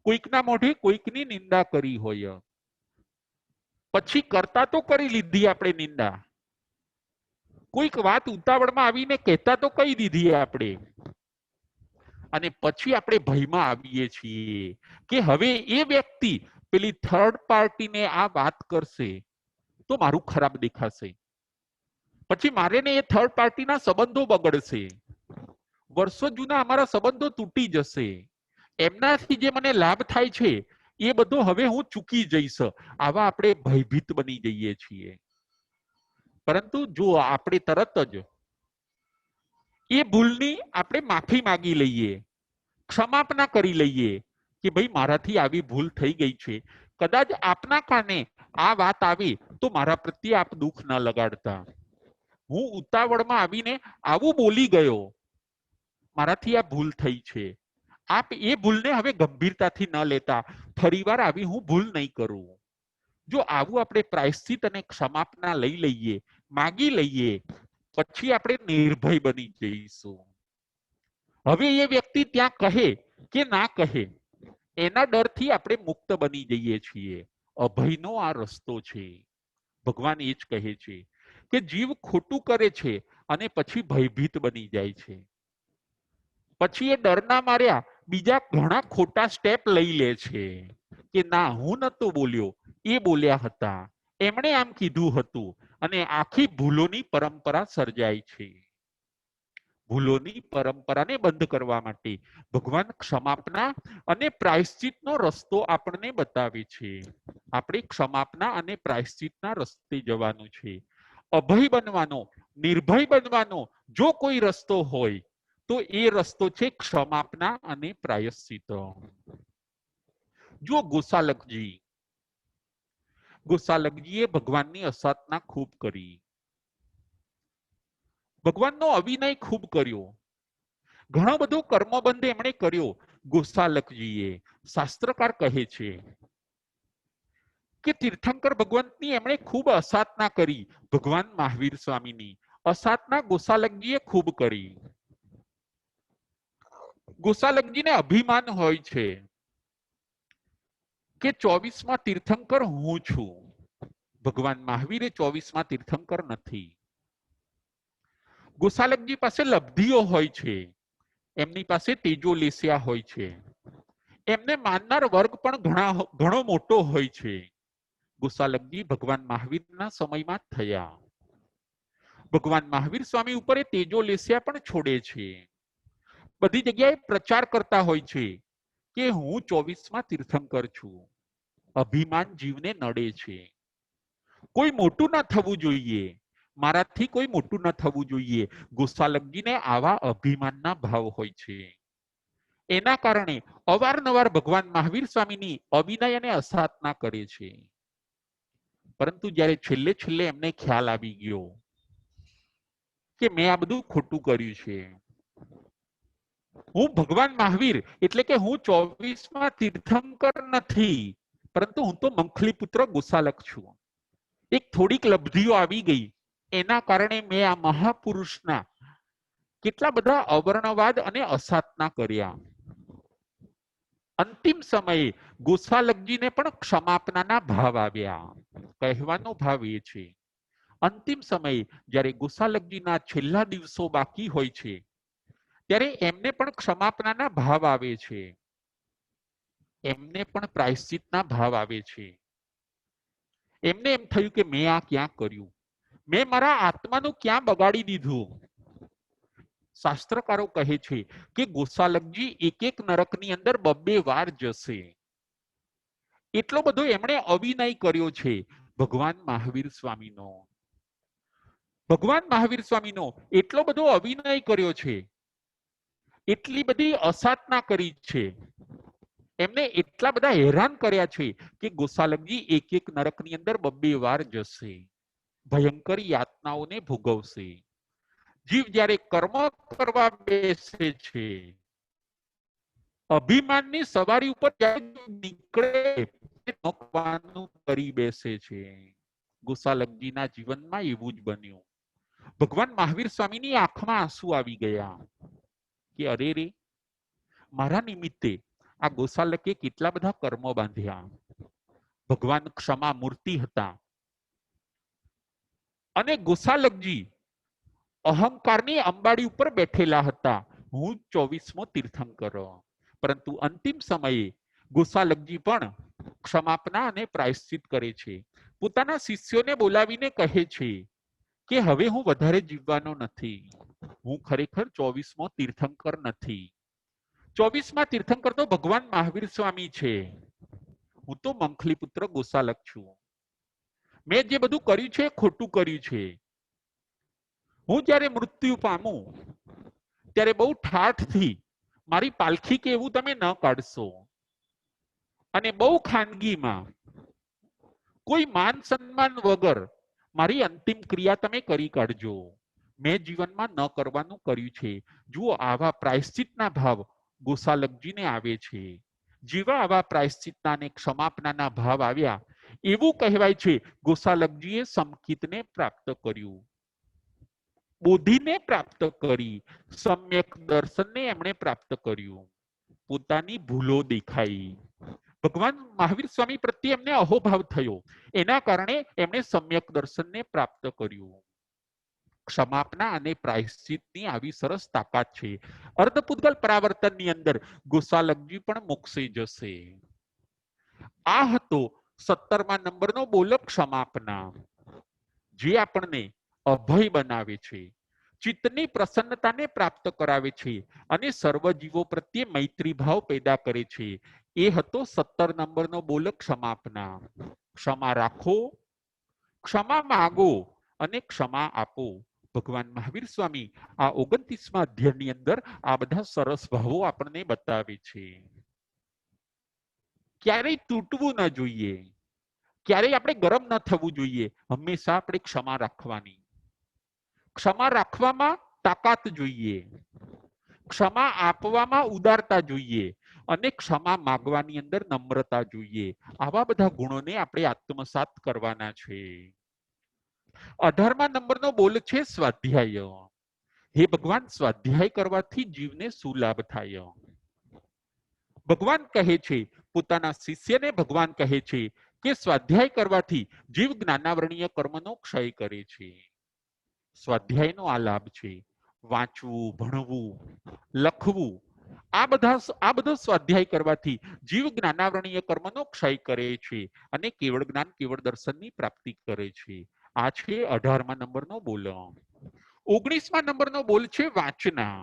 કોઈકના મોઢે કોઈકની નિંદા કરી હોય, પછી કરતા તો કરી લીધી આપણે નિંદા, કોઈક વાત ઉતાવળમાં આવીને કહેતા તો કહી દીધી આપણે, અને પછી આપણે ભયમાં આવીએ છીએ કે હવે એ વ્યક્તિ પેલી થર્ડ પાર્ટીને આ વાત કરશે તો મારું ખરાબ દેખાશે, પછી મારે ને એ થર્ડ પાર્ટીના સંબંધો બગડશે, વર્ષો જૂના અમારા સંબંધો તૂટી જશે, એમનાથી જે મને લાભ થાય છે એ બધો હવે હું ચૂકી જઈશ. આવા આપણે ભયભીત બની જઈએ છીએ. પરંતુ જો આપણે તરત જ એ ભૂલની આપણે માફી માંગી લઈએ, ક્ષમાપના કરી લઈએ કે ભાઈ મારાથી આવી ભૂલ થઈ ગઈ છે, કદાચ આપના કાને આ વાત આવી તો મારા પ્રત્યે આપ દુઃખ ન લગાડતા, હું ઉતાવળમાં આવીને આવું બોલી ગયો, મારાથી આ ભૂલ થઈ છે, આપ એ ભૂલને હવે ગંભીરતાથી ન લેતા, ફરીવાર આવી હું ભૂલ નહીં કરું. જો આવું આપણે પ્રાયશ્ચિત અને ક્ષમાપના લઈ લઈએ, માગી લઈએ, પછી આપણે નિર્ભય બની જઈશું. હવે એ વ્યક્તિ ત્યાં કહે કે ના કહે, એના ડરથી આપણે મુક્ત બની જઈએ છીએ. અભયનો આ રસ્તો છે. ભગવાન એ જ કહે છે કે જીવ ખોટું કરે છે અને પછી ભયભીત બની જાય છે, પછી એ ડરના માર્યા બીજા ઘણા ખોટા સ્ટેપ લઈ લે છે કે ના, હું નતો બોલ્યો, એ બોલ્યા હતા, એમણે આમ કીધું હતું, અને આખી ભૂલોની પરંપરા સર્જાય છે. ભૂલોની પરંપરાને બંધ કરવા માટે ભગવાન ક્ષમાપના અને પ્રાયશ્ચિતનો રસ્તો આપણને બતાવે છે. આપણે ક્ષમાપના અને પ્રાયશ્ચિતના રસ્તે જવાનું છે. અભય બનવાનો, નિર્ભય બનવાનો જો કોઈ રસ્તો હોય તો એ રસ્તો છે ક્ષમાપના અને પ્રાયશ્ચિત. જો ગોસાલકજીએ ભગવાનની અસાધના ખૂબ કરી, ભગવાનનો અવિનય ખૂબ કર્યો, ઘણો બધો કર્મબંધ એમણે કર્યો. ગોસાલકજીએ શાસ્ત્રકાર કહે છે કે તીર્થંકર ભગવંતની એમણે ખૂબ અસાધના કરી. ભગવાન મહાવીર સ્વામીની અસાધના ગોસાલકજીએ ખૂબ કરી. ગોસાલકજીને અભિમાન હોય છે કે 24માં તીર્થંકર હું છું. ભગવાન મહાવીરે 24માં તીર્થંકર નથી. ગોસાલકજી પાસે લબ્ધિઓ હોય છે, એમની પાસે તેજોલેસ્યા હોય છે, એમને માનનાર વર્ગ પણ ઘણો મોટો હોય છે. ગોસાલકજી ભગવાન મહાવીરના સમયમાં થયા. ભગવાન મહાવીર સ્વામી ઉપર એ તેજોલેસ્યા પણ છોડે છે. બધી જગ્યાએ પ્રચાર કરતા હોય છે કે હું 24માં તીર્થંકર છું. અભિમાન જીવને નડે છે. કોઈ મોટું ન થવું જોઈએ, મારાથી કોઈ મોટું ન થવું જોઈએ. ગોસાલકજીને આવા અભિમાનના ભાવ હોય છે. એના કારણે અવારનવાર ભગવાન મહાવીર સ્વામીની અવિનય અને અસાધના કરે છે. પરંતુ જ્યારે છેલ્લે છેલ્લે એમને ખ્યાલ આવી ગયો કે મેં આ બધું ખોટું કર્યું છે, હું ભગવાન મહાવીર એટલે કે હું 24માં તીર્થંકર નથી, પરંતુ હું તો મંખલી પુત્ર ગોસાલક છું. એક થોડીક લબ્ધિઓ આવી ગઈ, એના કારણે મેં આ મહાપુરુષના કેટલા બધા અવર્ણવાદ અને અસાધના કર્યા. અંતિમ સમયે ગોસાલકજીને પણ ક્ષમાપનાના ભાવ આવ્યા. કહેવાનો ભાવ એ છે, અંતિમ સમયે જ્યારે ગોસાલકજીના છેલ્લા દિવસો બાકી હોય છે, ત્યારે એમને પણ ક્ષમાપનાના ભાવ આવે છે, એમને પણ પ્રાયશ્ચિતના ભાવ આવે છે. એમને એમ થયું કે મેં આ ક્યાં કર્યું, મેં મારા આત્માનું ક્યાં બગાડી દીધું. શાસ્ત્રકારો કહે છે કે ગોસાલકજી એક એક નરકની અંદર 2 વાર જશે. એટલો બધો એમણે અવિનય કર્યો છે. ભગવાન મહાવીર સ્વામીનો એટલો બધો અવિનય કર્યો છે, એટલી બધી અસાધના કરી છે, એમને એટલા બધા હેરાન કર્યા છે કે ગોસાલકજી એક એક નરકની અંદર 2 વાર જશે, ભયંકર યાતનાઓને ભોગવશે. જીવ જ્યારે કર્મ કરવા બેસે છે, અભિમાનની સવારી ઉપર નીકળે કરી બેસે છે. ગોસાલકજીના જીવનમાં એવું જ બન્યું. ભગવાન મહાવીર સ્વામીની આંખમાં આંસુ આવી ગયા કે અરે રે, મારા નિમિત્તે આ ગોસાલકે કેટલા બધા કર્મો બાંધ્યા. ભગવાન ક્ષમા મૂર્તિ હતા અને ગોસાલકજી અહંકારની અંબાડી ઉપર બેઠેલા હતા. હું 24મો તીર્થંકર. પરંતુ અંતિમ સમયે ગોસાલકજી પણ ક્ષમાપના અને પ્રાયશ્ચિત કરે છે. પોતાના શિષ્યોને બોલાવીને કહે છે કે હવે હું વધારે જીવવાનો નથી, હું ખરેખર 24મો તીર્થંકર નથી. 24માં તીર્થંકર તો ભગવાન મહાવીર સ્વામી છે, હું તો મંખલી પુત્ર ગોસાલક છું. મેં જે બધું કર્યું છે ખોટું કર્યું છે. હું જ્યારે મૃત્યુ પામું ત્યારે બહુ ઠાઠથી મારી પાલખી કે એવું તમે ન કાઢશો, અને બહુ ખાનગીમાં કોઈ માન સન્માન વગર મારી અંતિમ ક્રિયા તમે કરી કાઢજો. મેં જીવનમાં ન કરવાનું કર્યું છે. જુઓ, આવા પ્રાયશ્ચિતના ભાવ ગોસાલકજીને આવે છે. જેવા આવા પ્રાયશ્ચિતના અને ક્ષમાપનાના ભાવ આવ્યા, એવું કહેવાય છે ગોસાલકજીએ સમકિતને પ્રાપ્ત કર્યું, બોધિને પ્રાપ્ત કરી, સમ્યક દર્શનને એમણે પ્રાપ્ત કર્યું. પોતાની ભૂલો દેખાઈ, ભગવાન મહાવીર સ્વામી પ્રત્યે એમને અહોભાવ થયો, એના કારણે એમણે સમ્યક દર્શનને પ્રાપ્ત કર્યું. ક્ષમાપના અને પ્રાયશ્ચિતની આવી સરસ તાકાત છે. અર્ધપૂતગલ પરાવર્તનની અંદર ગોસાલકજી પણ મોક્ષે જશે. આ હતો 17મા નંબરનો બોલ ક્ષમાપના, જે આપણને અભય બનાવે છે. ચિત્તની પ્રસન્નતાને પ્રાપ્ત કરાવે છે અને સર્વ જીવો પ્રત્યે મૈત્રી ભાવ પેદા કરે છે. એ હતો 17 નંબરનો બોલ ક્ષમાપના. ક્ષમા રાખો, ક્ષમા માગો અને ક્ષમા આપો. ભગવાન મહાવીર સ્વામી આ 29મા અધ્યાયની અંદર આ બધા સરસ ભાવો આપણને બતાવે છે. ક્યારેય તૂટવું ન જોઈએ, ક્યારેય આપણે ગરમ ન થવું જોઈએ. હંમેશા આપણે ક્ષમા રાખવાની. ક્ષમા રાખવામાં તાકાત જોઈએ, ક્ષમા આપવામાં ઉદારતા જોઈએ અને ક્ષમા માંગવાની અંદર નમ્રતા જોઈએ. આવા બધા ગુણોને આપણે આત્મસાત કરવાના છે. 18મા નંબરનો બોલ છે સ્વાધ્યાય. હે ભગવાન, સ્વાધ્યાય કરવાથી જીવને શું લાભ થાય? ભગવાન કહે છે, પોતાના શિષ્યને ભગવાન કહે છે કે સ્વાધ્યાય કરવાથી જીવ જ્ઞાનાવરણીય કર્મનો ક્ષય કરે છે. સ્વાધ્યાયનો આ લાભ છે. વાંચવું, ભણવું, લખવું, આ બધો સ્વાધ્યાય કરવાથી જીવ જ્ઞાનાવરણીય કર્મનો ક્ષય કરે છે અને કેવળ જ્ઞાન, કેવળ દર્શનની પ્રાપ્તિ કરે છે. આ છે 18મા નંબરનો બોલ. 19મા નંબરનો બોલ છે વાંચના.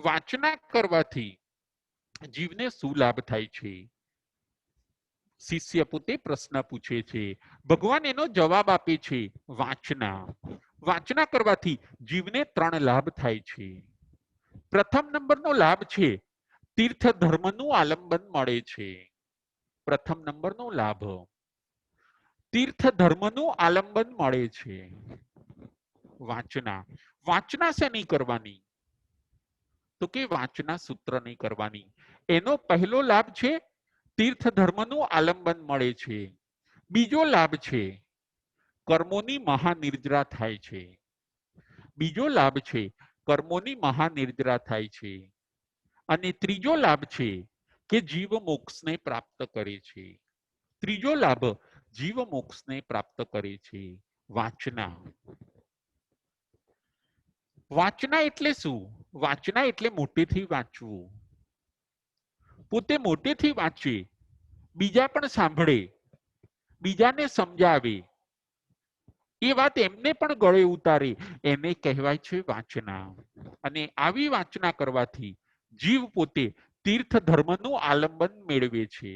વાંચના કરવાથી જીવને શું લાભ થાય છે? શિષ્ય પોતે પ્રશ્ન પૂછે છે, ભગવાન એનો જવાબ આપે છે, વાંચના. વાંચના કરવાથી જીવને 3 લાભ થાય છે. પ્રથમ નંબરનો લાભ છે તીર્થ ધર્મનું આલંબન મળે છે. પ્રથમ નંબરનો લાભ તીર્થ ધર્મનું આલંબન મળે છે. વાંચના. વાંચના શેની કરવાની? તો કે વાંચના સૂત્ર નહીં કરવાની. એનો પહેલો લાભ છે તીર્થ ધર્મનું આલંબન મળે છે. બીજો લાભ છે કર્મોની મહાનિર્જરા થાય છે. બીજો લાભ છે કર્મોની મહાનિર્જરા થાય છે. અને ત્રીજો લાભ છે કે જીવ મોક્ષને પ્રાપ્ત કરે છે. ત્રીજો લાભ જીવ મોક્ષને પ્રાપ્ત કરે છે. વાંચના. વાંચના એટલે શું? વાંચના એટલે મોટેથી વાંચવું. પોતે મોટેથી વાંચે, બીજા પણ સાંભળે, બીજાને સમજાવે, એ વાત એમને પણ ગળે ઉતારે, એને કહેવાય છે વાંચના. અને આવી વાંચના કરવાથી જીવ પોતે તીર્થ ધર્મનું આલંબન મેળવે છે.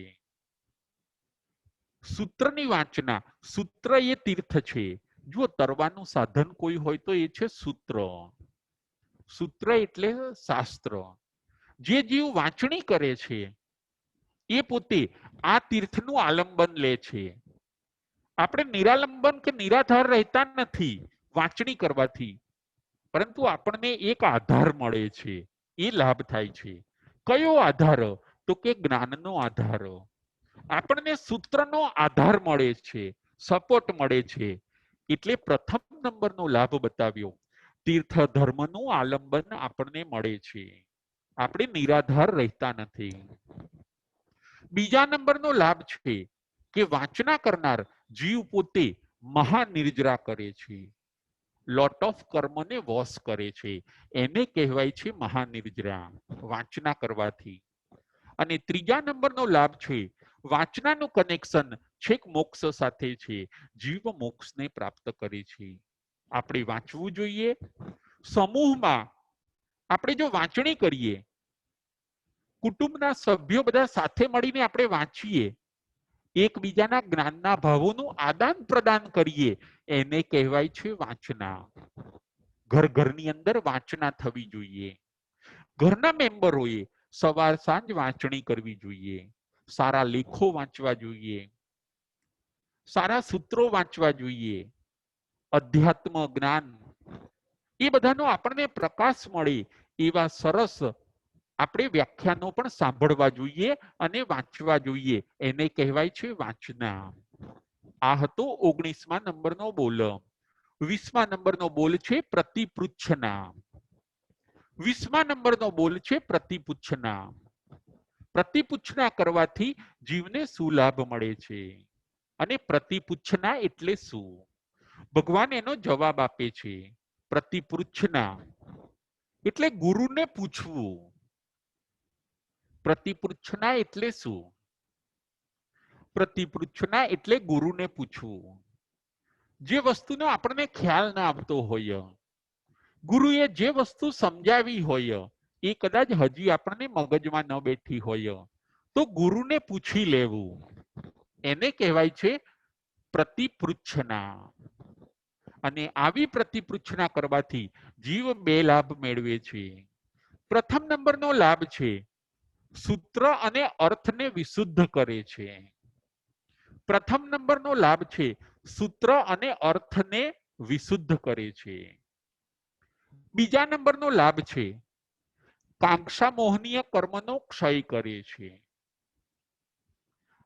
સૂત્રની વાંચના. સૂત્ર એ તીર્થ છે. જો તરવાનું સાધન કોઈ હોય તો એ છે સૂત્ર. સૂત્ર એટલે શાસ્ત્ર. જે જીવ વાંચણી કરે છે એ પોતે આ તીર્થનું આલંબન લે છે. આપણે નિરાલંબન કે નિરાધાર રહેતા નથી વાંચણી કરવાથી, પરંતુ આપણને એક આધાર મળે છે, એ લાભ થાય છે. કયો આધાર? તો કે જ્ઞાનનો આધાર. આપણને સૂત્રનો આધાર મળે છે, સપોર્ટ મળે છે. એટલે પ્રથમ નંબરનો લાભ બતાવ્યો, તીર્થ ધર્મનું આલંબન આપણને મળે છે. આપણે નિરાધાર રહેતા નથી. બીજા નંબરનો લાભ છે કે વાંચના કરનાર જીવ પોતે મહાનિર્જરા કરે છે. લોટ ઓફ કર્મને વોશ કરે છે. એને કહેવાય છે મહાનિર્જરા, વાંચના કરવાથી. અને ત્રીજા નંબરનો લાભ છે વાંચનાનું કનેક્શન છેક મોક્ષ સાથે છે. જીવ મોક્ષને પ્રાપ્ત કરે છે. આપણે વાંચવું જોઈએ. સમૂહમાં આપણે જો વાંચણી કરીએ, કુટુંબના સભ્યો બધા સાથે મળીને આપણે વાંચીએ, એકબીજાના જ્ઞાનના ભાવોનું આદાન પ્રદાન કરીએ, એને કહેવાય છે વાંચના. ઘરની અંદર વાંચના થવી જોઈએ. ઘરના મેમ્બરોએ સવાર સાંજ વાંચણી કરવી જોઈએ. સારા લેખો વાંચવા જોઈએ, સારા સૂત્રો વાંચવા જોઈએ. અધ્યાત્મ જ્ઞાન એ બધાનો આપણને પ્રકાશ મળે એવા સરસ આપણે વ્યાખ્યાનો પણ સાંભળવા જોઈએ અને વાંચવા જોઈએ. એને કહેવાય છે વાંચના. આ હતો 19મા નંબરનો બોલ. 20મા નંબરનો બોલ છે પ્રતિપૃચ્છના. 20મા નંબરનો બોલ છે પ્રતિપૂછના. પ્રતિપૂછના કરવાથી જીવને શું લાભ મળે છે અને પ્રતિપૂછના એટલે શું? ભગવાન એનો જવાબ આપે છે. પ્રતિપૃચ્છના એટલે ગુરુને પૂછવું. પ્રતિપૃચ્છના એટલે શું? પ્રતિપૃચ્છના એટલે ગુરુને પૂછવું. જે વસ્તુનો આપણને ખ્યાલ ના આવતો હોય, ગુરુએ જે વસ્તુ સમજાવી હોય એ કદાચ હજી આપણને મગજમાં ન બેઠી હોય તો ગુરુને પૂછી લેવું, એને કહેવાય છે પ્રતિપૃચ્છના. અને આવી પ્રતિપૃચ્છના કરવાથી જીવ બે લાભ મેળવે છે. પ્રથમ નંબરનો લાભ છે સૂત્ર અને અર્થને વિશુદ્ધ કરે છે. પ્રથમ નંબરનો લાભ છે સૂત્ર અને અર્થને વિશુદ્ધ કરે છે. બીજા નંબરનો લાભ છે કાંક્ષા મોહનીય કર્મનો ક્ષય કરે છે.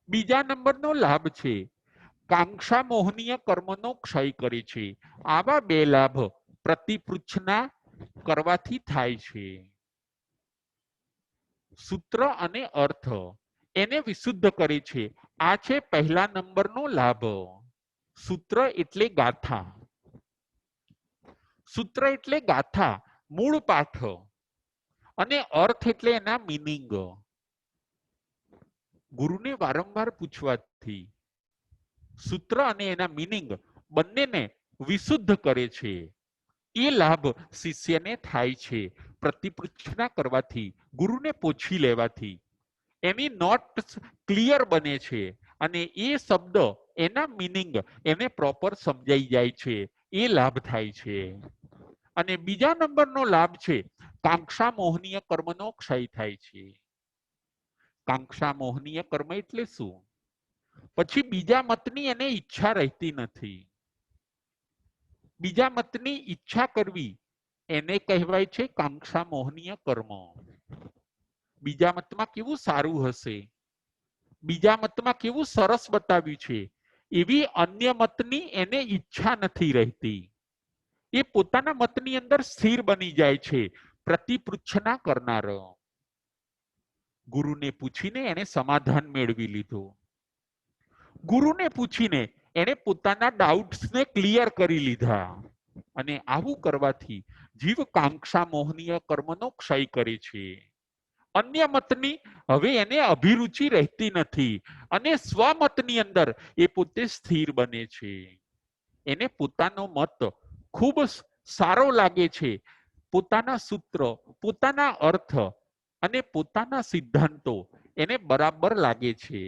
બીજા નંબરનો લાભ છે કાંક્ષા મોહનીય કર્મનો ક્ષય કરે છે. આવા બે લાભ પ્રતિપૃચ્છના કરવાથી થાય છે. સૂત્ર અને અર્થ એને વિશુદ્ધ કરે છે. આ છે પહેલા નંબરનો લાભ. સૂત્ર એટલે ગાથા. સૂત્ર એટલે ગાથા, મૂળ પાઠ, અને અર્થ એટલે એના મીનિંગ. ગુરુને વારંવાર પૂછવાથી સૂત્ર અને એના મીનિંગ બંનેને વિશુદ્ધ કરે છે. એ લાભ શિષ્યને થાય છે પ્રતિપૃચ્છના કરવાથી, ગુરુને પૂછી લેવાથી. એની નોટ ક્લિયર બને છે અને એ શબ્દ એના મીનિંગ એને પ્રોપર સમજાઈ જાય છે. એ લાભ થાય છે. અને બીજા નંબરનો લાભ છે કાંક્ષા મોહનીય કર્મનો ક્ષય થાય છે. કાંક્ષા મોહનીય કર્મ એટલે શું? પછી બીજા મતની એને ઈચ્છા રહેતી નથી. બીજા મતની ઈચ્છા કરવી એને કહેવાય છે કાંક્ષા મોહનીય કર્મ. બીજા મતમાં કેવું સારું હશે, બીજા મતમાં કેવું સરસ બતાવ્યું છે, એવી અન્ય મતની એને ઈચ્છા નથી રહેતી. એ પોતાના મતની અંદર સ્થિર બની જાય છે પ્રતિપૃચ્છના કરનારો. ગુરુને પૂછીને એને સમાધાન મેળવી લીધું. ગુરુને પૂછીને એને પોતાના ડાઉટ્સને ક્લિયર કરી લીધા. અને આવું કરવાથી જીવ કાંક્ષા મોહનીય કર્મનો ક્ષય કરે છે. અન્ય મતની હવે એને અભિરુચિ રહેતી નથી અને સ્વમતની અંદર એ પોતે સ્થિર બને છે. એને પોતાનો મત ખૂબ સારો લાગે છે. પોતાના સૂત્ર, પોતાના અર્થ અને પોતાના સિદ્ધાંતો એને બરાબર લાગે છે.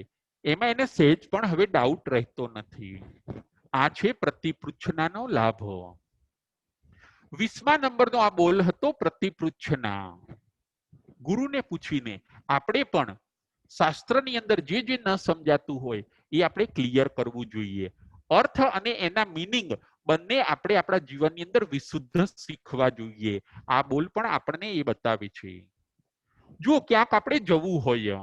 એમાં એને સહેજ પણ હવે ડાઉટ રહેતો નથી. આ છે પ્રતિપૃચ્છનાનો લાભ. 20મા નંબરનો આ બોલ હતો પ્રતિપૃચ્છના. ગુરુને પૂછીને આપણે પણ શાસ્ત્રની અંદર જે જે ન સમજાતું હોય એ આપણે ક્લિયર કરવું જોઈએ. અર્થ અને એના મીનિંગ બંને આપણે આપણા જીવનની અંદર વિશુદ્ધ શીખવા જોઈએ. આ બોલ પણ આપણને એ બતાવે છે. જો ક્યાંક આપણે જવું હોય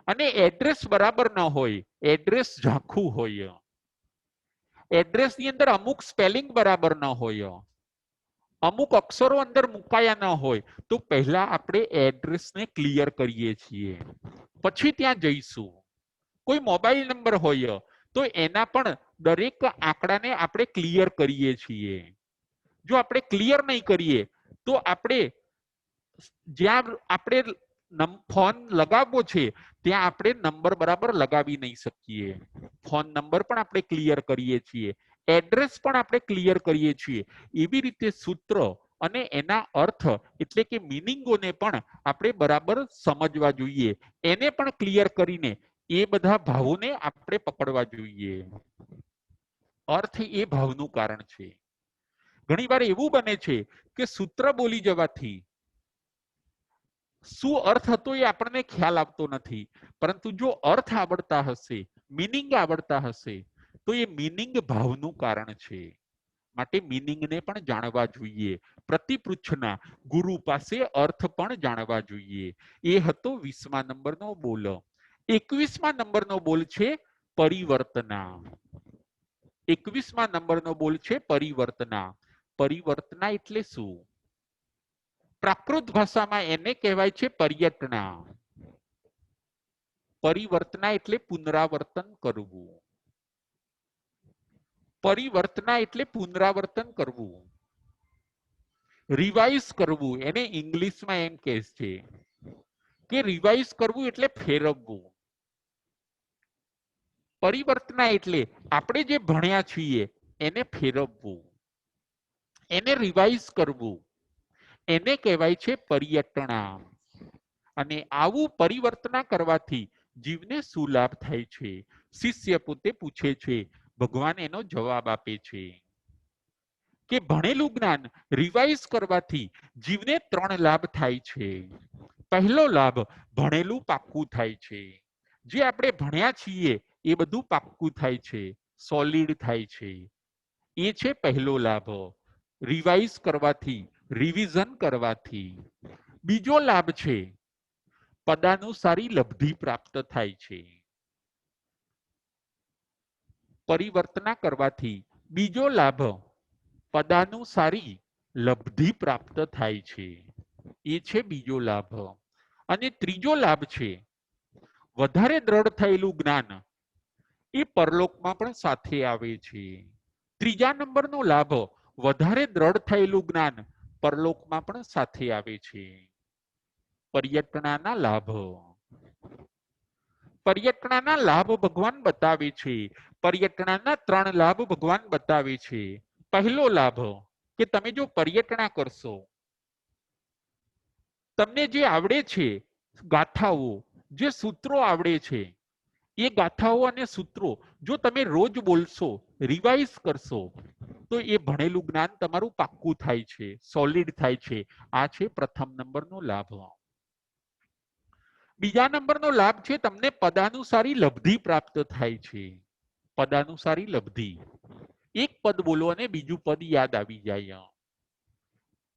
અને એડ્રેસ બરાબર ન હોય, એડ્રેસ ઝાંખું હોય, એડ્રેસની અંદર અમુક સ્પેલિંગ બરાબર ન હોય, અમુક અક્ષરો અંદર મુકાયા ન હોય, તો પહેલા આપણે એડ્રેસને ક્લિયર કરીએ છીએ, પછી ત્યાં જઈશું. કોઈ મોબાઈલ નંબર હોય તો એના પણ દરેક આંકડાને આપણે ક્લિયર કરીએ છીએ. જો આપણે ક્લિયર નહીં કરીએ તો આપણે જ્યાં આપણે ફોન લગાવવો છે ત્યાં આપણે નંબર બરાબર લગાવી નહીં શકીએ. ફોન નંબર પણ આપણે ક્લિયર કરીએ છીએ, એડ્રેસ પણ આપણે ક્લિયર કરીએ છીએ. એવી રીતે સૂત્ર અને એના અર્થ એટલે કે મીનિંગોને પણ આપણે બરાબર સમજવા જોઈએ. એને પણ ક્લિયર કરીને એ બધા ભાવોને આપણે પકડવા જોઈએ. અર્થ એ ભાવનું કારણ છે. ઘણીવાર એવું બને છે કે સૂત્ર બોલી જવાથી શું અર્થ હતો એ આપણને ખ્યાલ આવતો નથી, પરંતુ જો અર્થ આવડતા હશે, મીનિંગ આવડતા હશે તો એ મીનિંગ ભાવનું કારણ છે. માટે મીનિંગને પણ જાણવા જોઈએ. પ્રતિપૃચ્છના ગુરુ પાસે અર્થ પણ જાણવા જોઈએ. એ હતો 20મા નંબરનો બોલ. 21મા નંબરનો બોલ છે પરિવર્તના. 21મા નંબરનો બોલ છે પરિવર્તના. પરિવર્તના એટલે શું? પ્રાકૃત ભાષામાં એને કહેવાય છે પર્યટના. પરિવર્તના એટલે પુનરાવર્તન કરવું. પરિવર્તના એટલે પુનરાવર્તન કરવું, રિવાઇઝ કરવું. એને ઇંગ્લિશમાં એમ કહે છે કે રિવાઇઝ કરવું એટલે ફેરવવું. પરિવર્તના એટલે આપણે જે ભણ્યા છીએ એને ફેરવવું. એને રિવાઇઝ કરવું એને કહેવાય છે પરિયટણા. અને આવું પરિવર્તના કરવાથી જીવને શું લાભ થાય છે? શિષ્ય પોતે પૂછે છે, ભગવાન એનો જવાબ આપે છે કે ભણેલું જ્ઞાન રિવાઇઝ કરવાથી જીવને 3 લાભ થાય છે. પહેલો લાભ, ભણેલું પાક્કું થાય છે. જે આપણે ભણ્યા છીએ એ બધું પાક્કું થાય છે, સોલિડ થાય છે. એ છે પહેલો લાભ, રિવાઇઝ કરવાથી, રિવિઝન કરવાથી. બીજો લાભ છે, પદાનુસારી લબ્ધિ પ્રાપ્ત થાય છે. પરિવર્તના કરવાથી બીજો લાભ, પદાનુસારી લબ્ધિ પ્રાપ્ત થાય છે. એ છે બીજો લાભ. અને ત્રીજો લાભ છે, વધારે દ્રઢ થયેલું જ્ઞાન એ પરલોકમાં પણ સાથે આવે છે. ત્રીજા નંબરનો લાભ, વધારે દ્રઢ થયેલું જ્ઞાન પરલોકમાં પણ સાથે આવે છે. પર્યટનાના લાભ. પર્યટનાના લાભ ભગવાન બતાવે છે. પર્યટનાના 3 લાભ ભગવાન બતાવે છે. પહેલો લાભ કે તમે જો પર્યટના કરશો, તમને જે આવડે છે ગાથાઓ, જે સૂત્રો આવડે છે, એ ગાથાઓ અને સૂત્રો જો તમે રોજ બોલશો, રિવાઇઝ કરશો, તો એ ભણેલું જ્ઞાન તમારું પાક્કું થાય છે, સોલિડ થાય છે. આ છે પ્રથમ નંબરનો લાભ. બીજા નંબરનો લાભ છે, તમને પદાનુસારી લબ્ધિ પ્રાપ્ત થાય છે. પદાનુસારી લબ્ધિ, એક પદ બોલો અને બીજું પદ યાદ આવી જાય.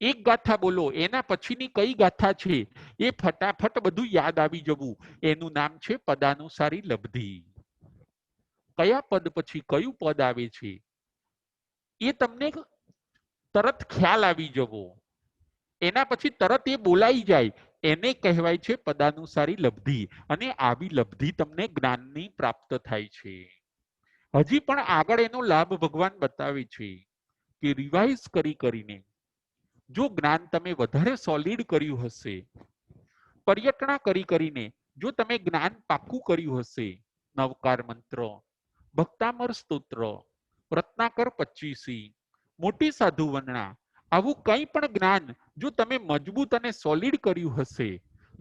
એક ગાથા બોલો, એના પછીની કઈ ગાથા છે એ ફટાફટ બધું યાદ આવી જવું, એનું નામ છે પદાનુસારી લબ્ધિ. કયા પદ પછી કયું પદ આવે છે એ તમને તરત ખ્યાલ આવી જવો, એના પછી તરત એ બોલાઈ જાય, એને કહેવાય છે પદાનુસારી લબ્ધિ. અને આવી લબ્ધિ તમને જ્ઞાનની પ્રાપ્ત થાય છે. હજી પણ આગળ એનો લાભ ભગવાન બતાવે છે કે રિવાઇઝ કરીને જો જ્ઞાન તમે વધારે સોલિડ કર્યું હશે, પર્યટના કરીને જો તમે જ્ઞાન પાક્કું કર્યું હશે, નવકાર મંત્ર, ભક્તામર સ્તોત્ર, રત્નાકર 25, મોટી સાધુ વંદના, આવું કંઈ પણ જ્ઞાન જો તમે મજબૂત અને સોલિડ કર્યું હશે,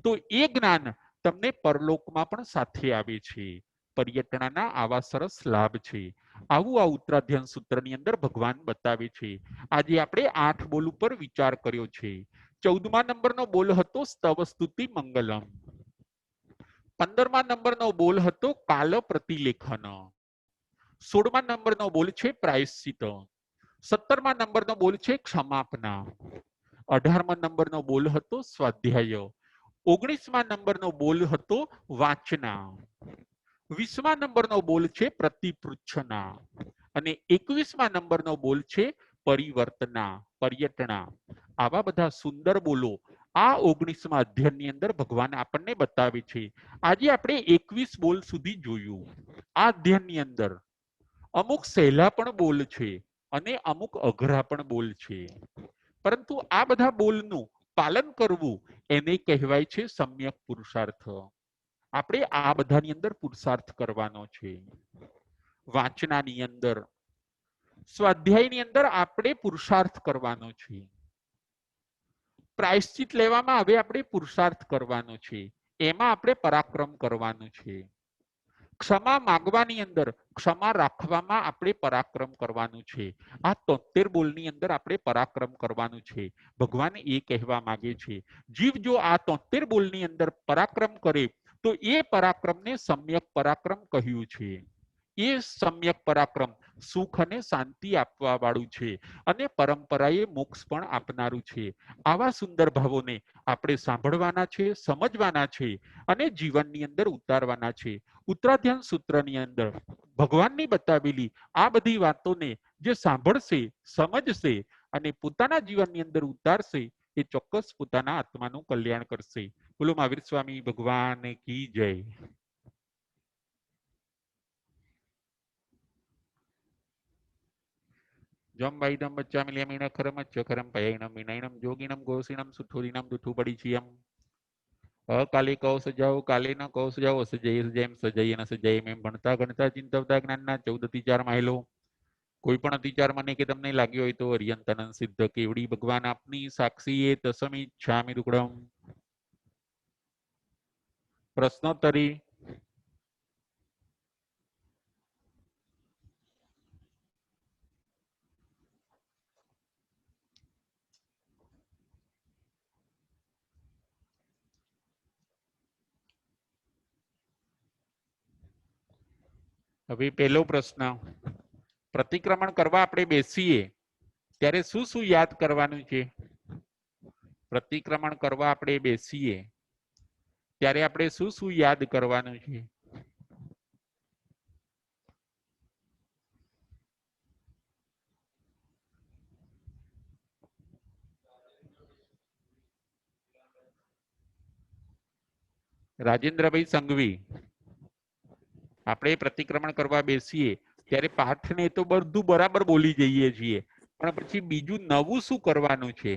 તો એ જ્ઞાન તમને પરલોકમાં પણ સાથે આવે છે. પર્યટનાના આવા સરસ લાભ છે. આવું આ ઉત્તરાધ્યાન સૂત્રની અંદર ભગવાન બતાવે છે. આજે આપણે 8 બોલ ઉપર વિચાર કર્યો છે. 14મા નંબરનો બોલ હતો સ્તવ સ્તુતિ મંગલમ. 15મા નંબરનો બોલ હતો કાલ પ્રતિલેખન. 16મા નંબરનો બોલ છે પ્રાયશ્ચિત. 17મા નંબરનો બોલ છે ક્ષમાપના. 18મા નંબરનો બોલ હતો સ્વાધ્યાય. 19મા નંબરનો બોલ હતો વાંચના. 20મા નંબરનો બોલ છે પ્રતિપૃચ્છના. અને 21મા નંબરનો બોલ છે પરિવર્તના, પર્યટના. આવા બધા સુંદર બોલો આ 19મા અધ્યાયની અંદર ભગવાન આપણને બતાવે છે. આજે આપણે 21 બોલ સુધી જોયું. આ અધ્યાયની અંદર અમુક સહેલા પણ બોલ છે અને અમુક અઘરા પણ બોલ છે, પરંતુ આ બધા બોલનું પાલન કરવું એને કહેવાય છે સમ્યક પુરુષાર્થ. આપણે આ બધાની અંદર પુરુષાર્થ કરવાનો છે. વાંચનાની અંદર, સ્વાધ્યાયની અંદર આપણે પુરુષાર્થ કરવાનો છે. પ્રાયશ્ચિત લેવામાં હવે આપણે પુરુષાર્થ કરવાનો છે, એમાં આપણે પરાક્રમ કરવાનું છે. ક્ષમા માંગવાની અંદર ક્ષમા રાખવામાં આપણે પરાક્રમ કરવાનું છે. આ 73 બોલની અંદર આપણે પરાક્રમ કરવાનું છે. ભગવાન એ કહેવા માંગે છે, જીવ જો આ 73 બોલની અંદર પરાક્રમ કરે તો એ પરાક્રમને સમ્યક પરાક્રમ કહ્યું છે. એ સમ્યક પરાક્રમ સુખ અને શાંતિ આપવા વાળું છે અને પરંપરાએ મોક્ષ પણ આપનારું છે. આવા સુંદર ભાવોને આપણે સાંભળવાના છે, સમજવાના છે અને જીવનની અંદર ઉતારવાના છે. ઉત્તરાધ્યાન સૂત્રની અંદર ભગવાનની બતાવેલી આ બધી વાતોને જે સાંભળશે, સમજશે અને પોતાના જીવનની અંદર ઉતારશે, એ ચોક્કસ પોતાના આત્માનું કલ્યાણ કરશે. બોલો મહાવીર સ્વામી ભગવાન કી જય. જમ વાઈદમ બચ્ચામિલ્યમીન ખરમ ચકરમ પયૈણમ વિનયનમ જોગિનમ ગોસિનમ સુઠોરીનમ દુઠુપડીચિયમ અકાલે કૌ સજાઓ કાલે ન કૌ સજાઓ સજય સજયમ સજય ન સજય એમ ભણતા ગણતા ચિંતવતા જ્ઞાનના 14 થી 4 માહિલો કોઈ પણ અતિચાર મને કે તમને લાગ્યો હોય તો અરિયંતનંદ સિદ્ધ કેવડી ભગવાન આપની સાક્ષી એ તસમી ઈચ્છામિ દુક્કડમ. પ્રશ્નોત્તરી. હવે પહેલો પ્રશ્ન, પ્રતિક્રમણ કરવા આપણે બેસીએ ત્યારે શું શું યાદ કરવાનું છે? પ્રતિક્રમણ કરવા આપણે બેસીએ ત્યારે આપણે શું શું યાદ કરવાનું છે? રાજેન્દ્રભાઈ સંઘવી, આપણે પ્રતિક્રમણ કરવા બેસીએ ત્યારે પાઠને તો બધું બરાબર બોલી જઈએ છીએ, પણ પછી બીજું નવું શું કરવાનું છે?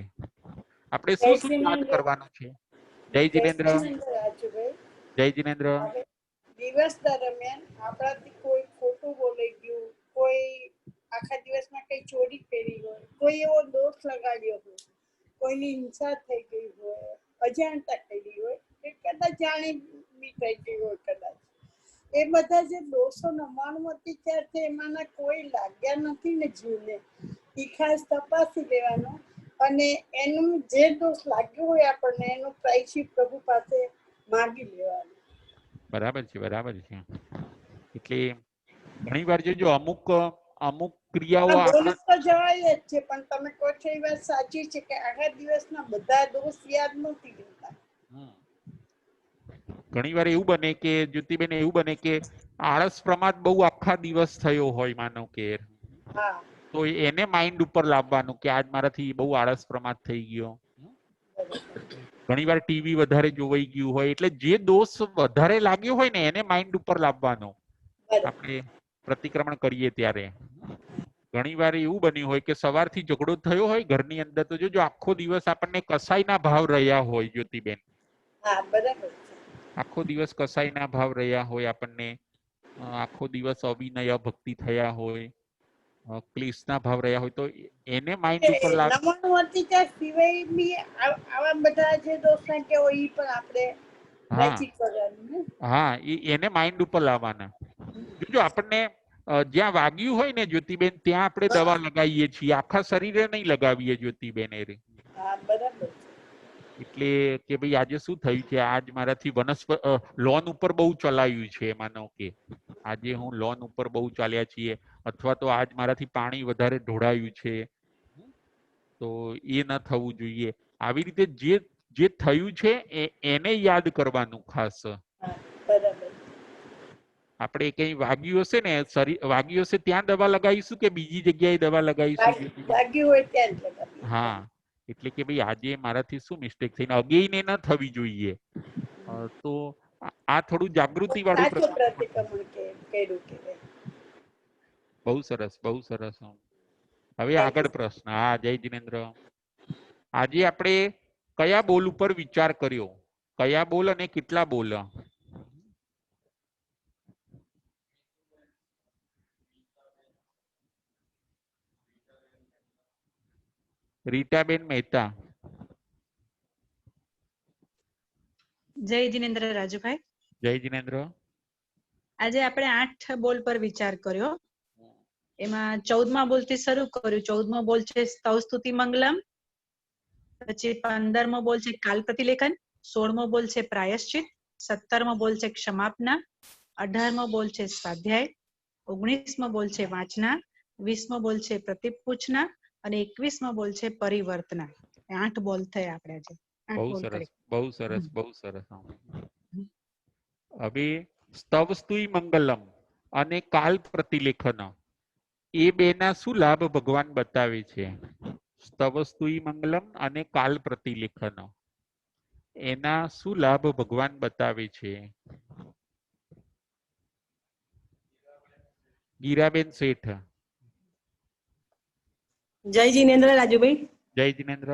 આપણે શું શું યાદ કરવાનું છે? જય જિનેન્દ્ર. જય જિનેન્દ્ર. દિવસ દરમિયાન આપણાથી કોઈ ખોટું બોલાઈ ગયું, કોઈ આખા દિવસમાં કઈ ચોરી કરી હોય, કોઈ એવો દોષ લગાડ્યો હોય, કોઈની હિંસા થઈ ગઈ હોય, અજાણતા કરી હોય, કે કદાચ જાણી બી થઈ ગઈ હોય, કદાચ એ બધા જે દોષો 99 અત્યાચાર છે એમાંના કોઈ લાગ્યા નથી ને જીવને, એ ખાસ તપાસી લેવાનો અને એનું જે દોષ લાગ્યો હોય આપણને એનું પ્રાયશ્ચિત પ્રભુ પાસે માંગી લેવાનું. બરાબર છે, બરાબર છે. એટલે ઘણી વાર જો અમુક અમુક ક્રિયાઓ બોલી તો જવાય જ છે, પણ તમે કહો છો એ વાત સાચી છે કે આખા દિવસના બધા દોષ યાદ નથી રહેતા. ઘણી વાર એવું બને કે જ્યોતિબેન, એવું બને કે આળસ પ્રમાદ બહુ આખા દિવસ થયો હોય, માનો કે તો એને માઇન્ડ ઉપર લાવવાનું કે આજ મારાથી બહુ આળસ પ્રમાદ થઈ ગયો. ઘણી વાર ટીવી વધારે જોવાઈ ગયું હોય, એટલે જે દોષ વધારે લાગ્યો હોય ને એને માઇન્ડ ઉપર લાવવાનો આપણે પ્રતિક્રમણ કરીએ ત્યારે. ઘણી વાર એવું બન્યું હોય કે સવારથી ઝઘડો થયો હોય ઘરની અંદર, તો જો આખો દિવસ આપણને કસાઈના ભાવ રહ્યા હોય જ્યોતિબેન, આખો દિવસ કસાઈના ભાવ રહ્યા હોય, આપણને આખો દિવસ અવિનય ભક્તિ થયા હોય, ક્લેશના ભાવ રહ્યા હોય, તો એને માઇન્ડ ઉપર સિવાય બી આવા બધા જે દોષ કે હોય ઈ પણ આપણે હા, એને માઇન્ડ ઉપર લાવવાના. જો આપણને જ્યાં વાગ્યું હોય ને જ્યોતિબેન, ત્યાં આપણે દવા લગાવીએ છીએ, આખા શરીરે નહીં લગાવીએ જ્યોતિબેન. એટલે કે ભાઈ આજે શું થયું છે, આજ મારાથી લોન ઉપર બહુ ચલાવ્યું છે, માનો કે આજે હું લોન ઉપર બહુ ચાલ્યા છીએ, અથવા તો આજ મારાથી પાણી વધારે ઢોળાયું છે, તો એ ન થવું જોઈએ. આવી રીતે જે થયું છે એને યાદ કરવાનું ખાસ. આપણે કઈ વાગ્યું હશે ને, વાગ્યું હશે ત્યાં દવા લગાવીશું કે બીજી જગ્યાએ દવા લગાવીશું? હા, એટલે કે ભાઈ આજે મારાથી શું મિસ્ટેક થઈને અગેઇન ન થવી જોઈએ. તો આ થોડું જાગૃતિ વાળું બહુ સરસ, બહુ સરસ. હવે આગળ પ્રશ્ન. હા, જય જિનેન્દ્ર. આજે આપણે કયા બોલ ઉપર વિચાર કર્યો? કયા બોલ અને કેટલા બોલ? રીટાબેન મહેતા. જય જિનેન્દ્ર રાજુભાઈ. જય જિનેન્દ્ર. આજે આપણે 8 બોલ પર વિચાર કર્યો. એમાં 14મા બોલ થી શરૂ કર્યું. 14મો બોલ છે સ્તવ સ્તુતિ મંગલમ, પછી 15મો બોલ છે કાલ પ્રતિલેખન, 16મો બોલ છે પ્રાયશ્ચિત, 17મો બોલ છે ક્ષમાપના, 18મો બોલ છે સ્વાધ્યાય, 19મો બોલ છે વાંચના, 20મો બોલ છે પ્રતિપૂછના અને 21મો બોલ છે પરિવર્તના. 8 બોલ થયા આપણે આજે. બહુ સરસ, બહુ સરસ, બહુ સરસ. હવે સ્તવ સ્તુતિ મંગલમ અને કાલ પ્રતિલેખન, એ બેના શું લાભ ભગવાન બતાવે છે? સ્તવ સ્તુતિ મંગલમ અને કાલ પ્રતિલેખન, એના શું લાભ ભગવાન બતાવે છે? ગીરાબેન શેઠ. જય જિનેન્દ્ર રાજુભાઈ. જય જિનેન્દ્ર.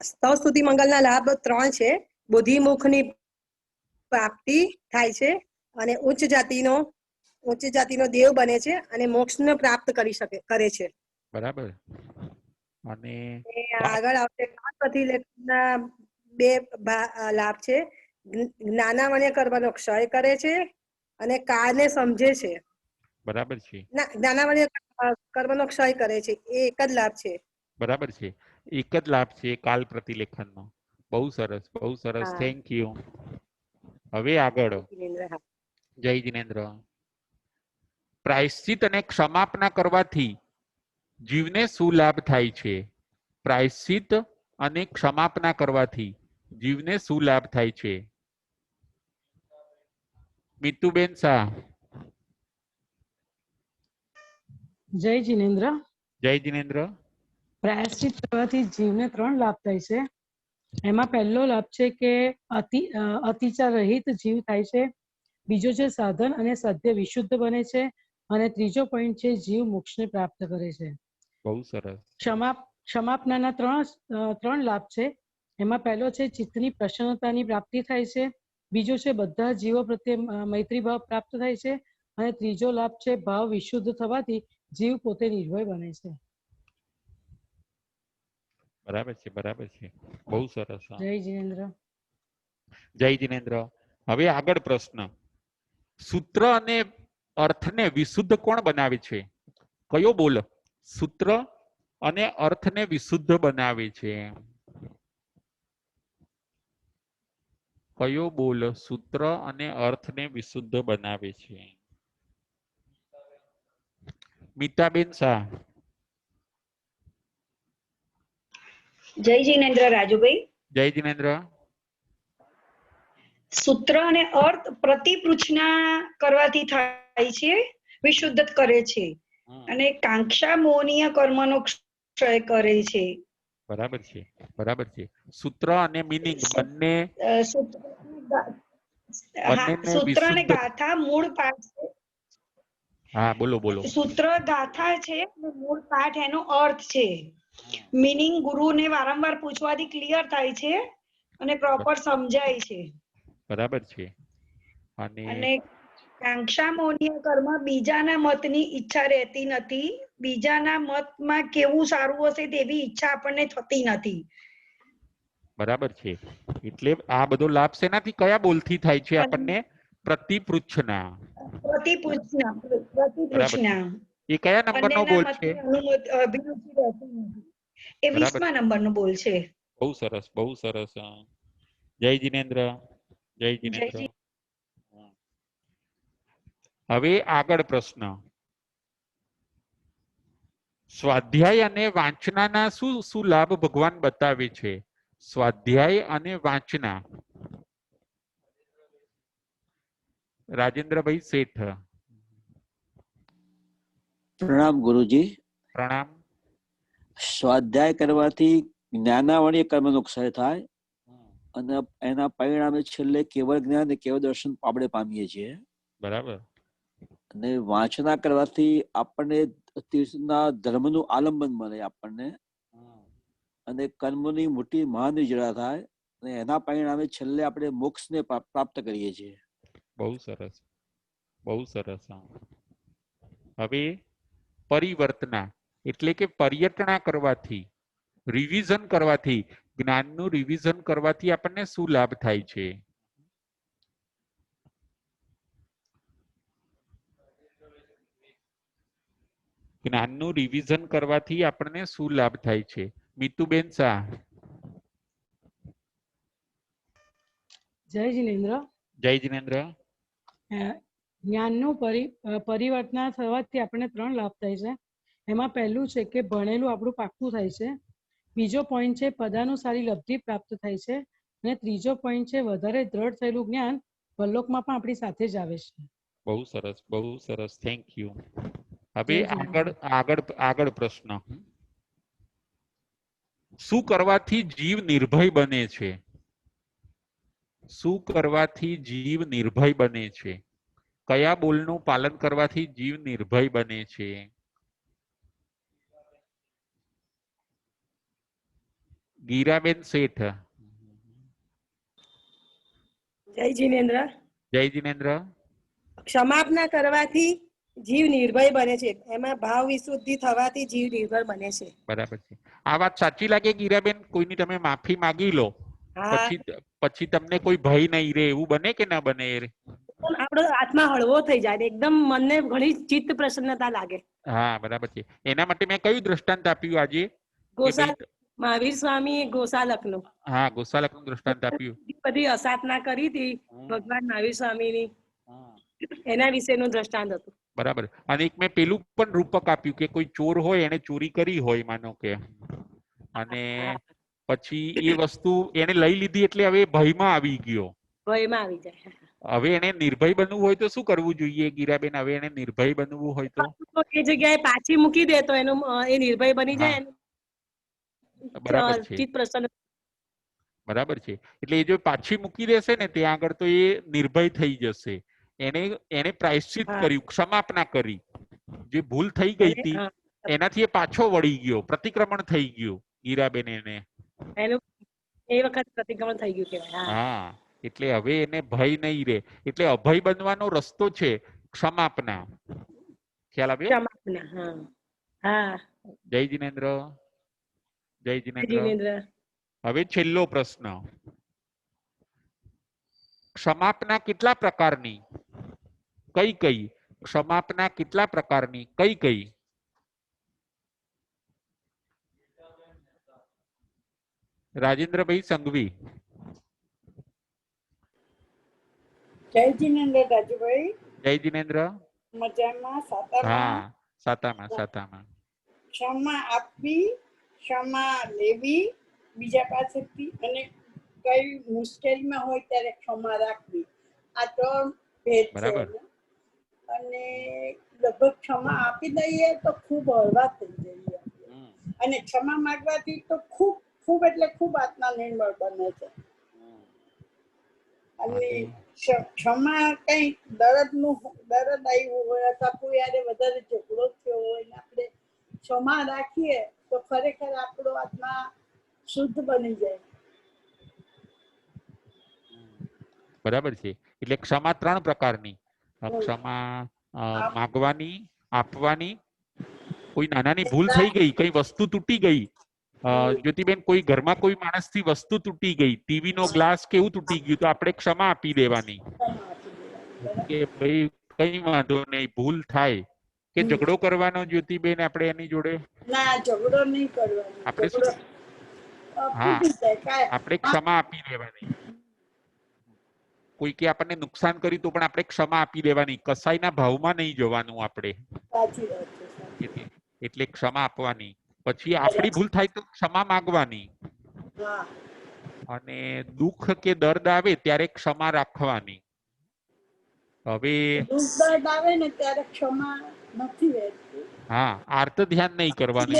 સ્તવ સ્તુતિ મંગલના લાભ 3 છે. બુદ્ધિમુખની પ્રાપ્તિ થાય છે અને ઉચ્ચ જાતિનો ઊંચી જાતિનો દેવ બને છે અને મોક્ષને પ્રાપ્ત કરે છે. બરાબર. અને અને આગળ આવશે કાળપતિ લેખનના બે લાભ છે. જ્ઞાનાવન્ય કર્મનો ક્ષય કરે છે અને કાળને સમજે છે. બરાબર છે. જ્ઞાનાવન્ય કર્મનો ક્ષય કરે છે, એ એક જ લાભ છે. બરાબર છે, એક જ લાભ છે કાલ પ્રતિલેખનનો. બહુ સરસ, બહુ સરસ, હા. Thank you. હવે આગળ હા. જય જિનેન્દ્ર. પ્રાયશ્ચિત અને ક્ષમાપના કરવાથી જીવને શું લાભ થાય છે? પ્રાયશ્ચિત અને ક્ષમાપના કરવાથી જીવને શું લાભ થાય છે? મીતુબેન શાહ. જય જિનેન્દ્ર. જય જિનેન્દ્ર. પ્રાયશ્ચિત કરવાથી જીવને 3 લાભ થાય છે. એમાં પહેલો લાભ છે કે અતિચાર રહિત જીવ થાય છે. બીજો છે સાધન અને સત્ય વિશુદ્ધ બને છે. અને ત્રીજો પોઈન્ટ છે જીવ મોક્ષને પ્રાપ્ત કરે છે. બહુ સરસ. ક્ષમાપનાના 3 લાભ છે. એમાં પહેલો છે ચિત્તની પ્રસન્નતાની પ્રાપ્તિ થાય છે. બીજો છે બધા જીવો પ્રત્યે મૈત્રી ભાવ પ્રાપ્ત થાય છે. અને ત્રીજો લાભ છે ભાવ વિશુદ્ધ થવાથી જીવ પોતે નિર્ભય બને છે. બરાબર છે, બરાબર છે, બહુ સરસ. જય જિનેન્દ્ર. જય જિનેન્દ્ર. હવે આગળ પ્રશ્ન. સૂત્ર અને અર્થને વિશુદ્ધ કોણ બનાવે છે? કયો બોલ સૂત્ર અને અર્થને વિશુદ્ધ બનાવે છે? કયો બોલ સૂત્ર અને અર્થને વિશુદ્ધ બનાવે છે? મીતાબેન શાહ. જય જિનેન્દ્ર રાજુભાઈ. જય જિનેન્દ્ર. સૂત્ર અને અર્થ પ્રતિપૃચ્છના કરવાથી થાય છે, વિશુદ્ધ કરે છે. અને કાંક્ષા મોહનીય કર્મનો ક્ષય કરે છે. બરાબર છે, બરાબર છે. સૂત્ર અને મીનિંગ બંને સૂત્ર અને ગાથા મૂળ પાઠ છે. હા, બોલો બોલો. સૂત્ર ગાથા છે, મૂળ પાઠ એનો અર્થ છે. મીનિંગ ગુરુને વારંવાર પૂછવાથી ક્લિયર થાય છે અને પ્રોપર સમજાય છે. બરાબર છે. અને કાંક્ષા મોહનીય કર્મ બીજાના મતની ઈચ્છા રહેતી નથી. બીજાના મતમાં કેવું સારું હશે તેવી ઈચ્છા આપણને થતી નથી. બરાબર છે. એટલે આ બધો લાભ શેનાથી કયા બોલથી થાય છે આપણને? પ્રતિપૃચ્છના. બરાબર છે. એ કયા નંબરનો બોલ છે? અભિરુચિ રહેતી નથી. એ બરાબર 20મા નંબરનો બોલ છે. બહુ સરસ, બહુ સરસ. જય જિનેન્દ્ર. જય જિનેન્દ્ર. હવે આગળ પ્રશ્ન. સ્વાધ્યાય અને વાંચનાના શું શું લાભ ભગવાન બતાવે છે? સ્વાધ્યાય અને વાંચના. રાજેન્દ્રભાઈ શેઠ. પ્રણામ ગુરુજી. પ્રણામ. સ્વાધ્યાય કરવાથી જ્ઞાનાવર્ણ્ય કર્મનો ક્ષય થાય અને એના પરિણામે છેલ્લે કેવળ જ્ઞાન અને કેવળ દર્શન આપણે પામીએ છીએ. બરાબર. અને વાંચના કરવાથી આપણને તીર્થના ધર્મનું આલંબન મળે આપણને અને કર્મની મોટી મહાન જરા થાય અને એના પરિણામે છેલ્લે આપણે મોક્ષને પ્રાપ્ત કરીએ છીએ. બહુ સરસ, બહુ સરસ. હવે પરિવર્તના એટલે કે પર્યટના કરવાથી, રિવિઝન કરવાથી, જ્ઞાનનું રિવિઝન કરવાથી આપણને શું લાભ થાય છે? જ્ઞાનનું રિવિઝન કરવાથી આપણને શું લાભ થાય છે? મીતુબેન શાહ. જય જિનેન્દ્ર. જય જિનેન્દ્ર. જ્ઞાનનું પરિવર્તન થવાથી આપણને 3 લાભ થાય છે. એમાં પહેલું છે કે ભણેલું આપણું પાક્કું થાય છે. બીજો પોઈન્ટ છે પદાનુસારી લબ્ધિ પ્રાપ્ત થાય છે. અને ત્રીજો પોઈન્ટ છે વધારે દ્રઢ થયેલું જ્ઞાન પરલોકમાં પણ આપણી સાથે જ આવે છે. બહુ સરસ, બહુ સરસ, થેન્ક યુ. હવે આગળ પ્રશ્ન. શું કરવાથી જીવ નિર્ભય બને છે? શું કરવાથી જીવ નિર્ભય બને છે? કયા બોલનું પાલન કરવાથી જીવ નિર્ભય બને છે? ગીરાબેન શેઠ. જય જિનેન્દ્ર. જય જિનેન્દ્ર. ક્ષમાપના કરવાથી જીવ નિર્ભય બને છે. એમાં ભાવ વિશુદ્ધિ થવાથી જીવ નિર્ભય બને છે. બરાબર છે. આ વાત સાચી લાગે ગીરાબેન? કોઈની તમે માફી માંગી લો હા, પછી તમને કોઈ ભય નહીં રહે, એવું બને કે ના બને? પણ આપણો આત્મા હળવો થઈ જાય ને એકદમ મનને ઘણી ચિત્ત પ્રસન્નતા લાગે. હા, બરાબર છે. એના માટે મેં કયું દ્રષ્ટાંત આપ્યું આજે? કે ગોસાલ ભાઈ, મહાવીર સ્વામી ગોસાલકનું હા, ગોસાલકનું દ્રષ્ટાંત આપ્યું. બધી અસાધના કરી હતી ભગવાન મહાવીર સ્વામીની, એના વિશેનું દ્રષ્ટાંત હતું. બરાબર. અને એક મેં પેલું પણ રૂપક આપ્યું કે કોઈ ચોર હોય, એને ચોરી કરી હોય માનો કે, અને પછી એ વસ્તુ એને લઈ લીધી એટલે હવે ભયમાં આવી ગયો. ભયમાં આવી જાય. હવે એને નિર્ભય બનવું હોય તો શું કરવું જોઈએ ગીરાબેન? હવે એને નિર્ભય બનવું હોય તો એ જગ્યાએ પાછી મૂકી દે તો એનું એ નિર્ભય બની જાય. બરાબર છે. ચિત્ત પ્રસન્ન. બરાબર છે. એટલે એ જો પાછી મૂકી દેશે ને ત્યાં આગળ તો એ નિર્ભય થઈ જશે. એને પ્રાયશ્ચિત કર્યું, ક્ષમાપના કરી. જે ભૂલ થઈ ગઈ હતી એનાથી એ પાછો વળી ગયો, પ્રતિક્રમણ થઈ ગયું ગીરાબેન એને. એનું એ વખત પ્રતિક્રમણ થઈ ગયું કહેવાય. હા, એટલે હવે એને ભય નહીં રહે. એટલે અભય બનવાનો રસ્તો છે ક્ષમાપના. ખ્યાલ આવ્યો? ક્ષમાપના. હા, હા. જય જીનેન્દ્ર. જય જીનેન્દ્ર. જીનેન્દ્ર. હવે છેલ્લો પ્રશ્ન. ક્ષમાપના કેટલા પ્રકારની? કઈ કઈ? ક્ષમાપના કેટલા પ્રકારની? કઈ કઈ? રાજેન્દ્રભાઈ સંઘવી. જય જીનેન્દ્ર રાજુભાઈ. જય જીનેન્દ્ર. મજામાં? સાતામાં? હા, સાતામાં. સાતામાં. ક્ષમા આપવી, ક્ષમા લેવી બીજા પાસેથી, અને કઈ મુશ્કેલીમાં હોય ત્યારે ક્ષમા રાખવી. આ ત્રણ ભેદ છે. બરાબર. અને લગભગ ક્ષમા આપી દઈએ તો ખૂબ હળવા થઈ જઈએ, અને ક્ષમા માંગવાથી તો ખૂબ ખૂબ એટલે ખૂબ આત્મા નિર્મળ બને છે. અને ક્ષમા કઈ દરદ આવ્યું હોય અથવા કોઈ યારે વધારે ઝઘડો થયો હોય ને આપણે ક્ષમા રાખીએ તો ખરેખર આપણો આત્મા શુદ્ધ બની જાય. બરાબર છે. એટલે ક્ષમા ત્રણ પ્રકારની. ક્ષમા માંગવાની, આપવાની. કોઈ નાનાની ભૂલ થઈ ગઈ, કઈ વસ્તુ તૂટી ગઈ, જ્યોતિબેન કોઈ ઘરમાં કોઈ માણસથી વસ્તુ તૂટી ગઈ, ટીવી નો ગ્લાસ કેવું તૂટી ગયું, તો આપણે ક્ષમા આપી દેવાની કે ભાઈ કઈ વાંધો નહીં, ભૂલ થાય. કે ઝઘડો કરવાનો જ્યોતિબેન આપણે એની જોડે? ના, ઝઘડો નહીં કરવાનો. આપણે શું? હા, આપણે ક્ષમા આપી દેવાની. કોઈ કે આપણને નુકસાન કર્યું તો પણ આપણે ક્ષમા આપી દેવાની. કસાઈના ભાવમાં નહીં જવાનું આપણે. સાચી વાત છે. એટલે ક્ષમા આપવાની. પછી આપણી ભૂલ થાય તો ક્ષમા માંગવાની. અને દુઃખ કે દર્દ આવે ત્યારે ક્ષમા રાખવાની. હવે દુઃખ દર્દ આવે ને ત્યારે ક્ષમા નથી રહેતી. હા, આર્ત ધ્યાન નહીં કરવાનું.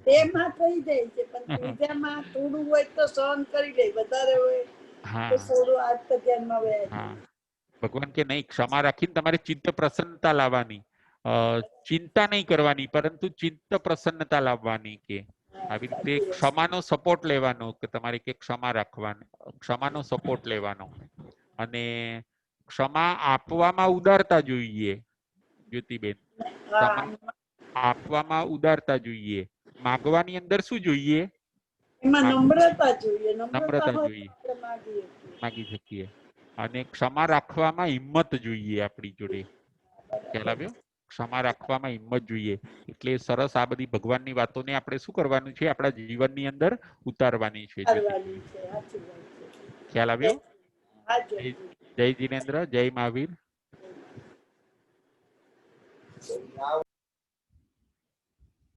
દેહમાં થઈ જાય છે, પણ બીજામાં થોડું હોય તો સહન કરી લે, વધારે હોય તો થોડું આર્ત ધ્યાનમાં વહે. ભગવાન કે નહીં, ક્ષમા રાખીને તમારે ચિત્ત પ્રસન્નતા લાવવાની. ચિંતા નહીં કરવાની, પરંતુ ચિત્ત પ્રસન્નતા લાવવાની. કે આવી રીતે ક્ષમાનો સપોર્ટ લેવાનો, કે તમારે કે ક્ષમા રાખવાની, ક્ષમાનો સપોર્ટ લેવાનો. અને ક્ષમા આપવામાં ઉદારતા જોઈએ જ્યોતિબેન. આપવામાં ઉદારતા જોઈએ. માગવાની અંદર શું જોઈએ? એમાં નમ્રતા જોઈએ. નમ્રતા જોઈએ, માગી શકીએ. અને ક્ષમા રાખવામાં હિંમત જોઈએ આપણી જોડે. ખ્યાલ આવ્યો? ક્ષમા રાખવામાં હિંમત જોઈએ. એટલે સરસ આ બધી ભગવાનની વાતોને આપણે શું કરવાનું છે? આપણા જીવનની અંદર ઉતારવાની છે. ખ્યાલ આવ્યો? જય જીનેન્દ્ર. જય મહાવીર.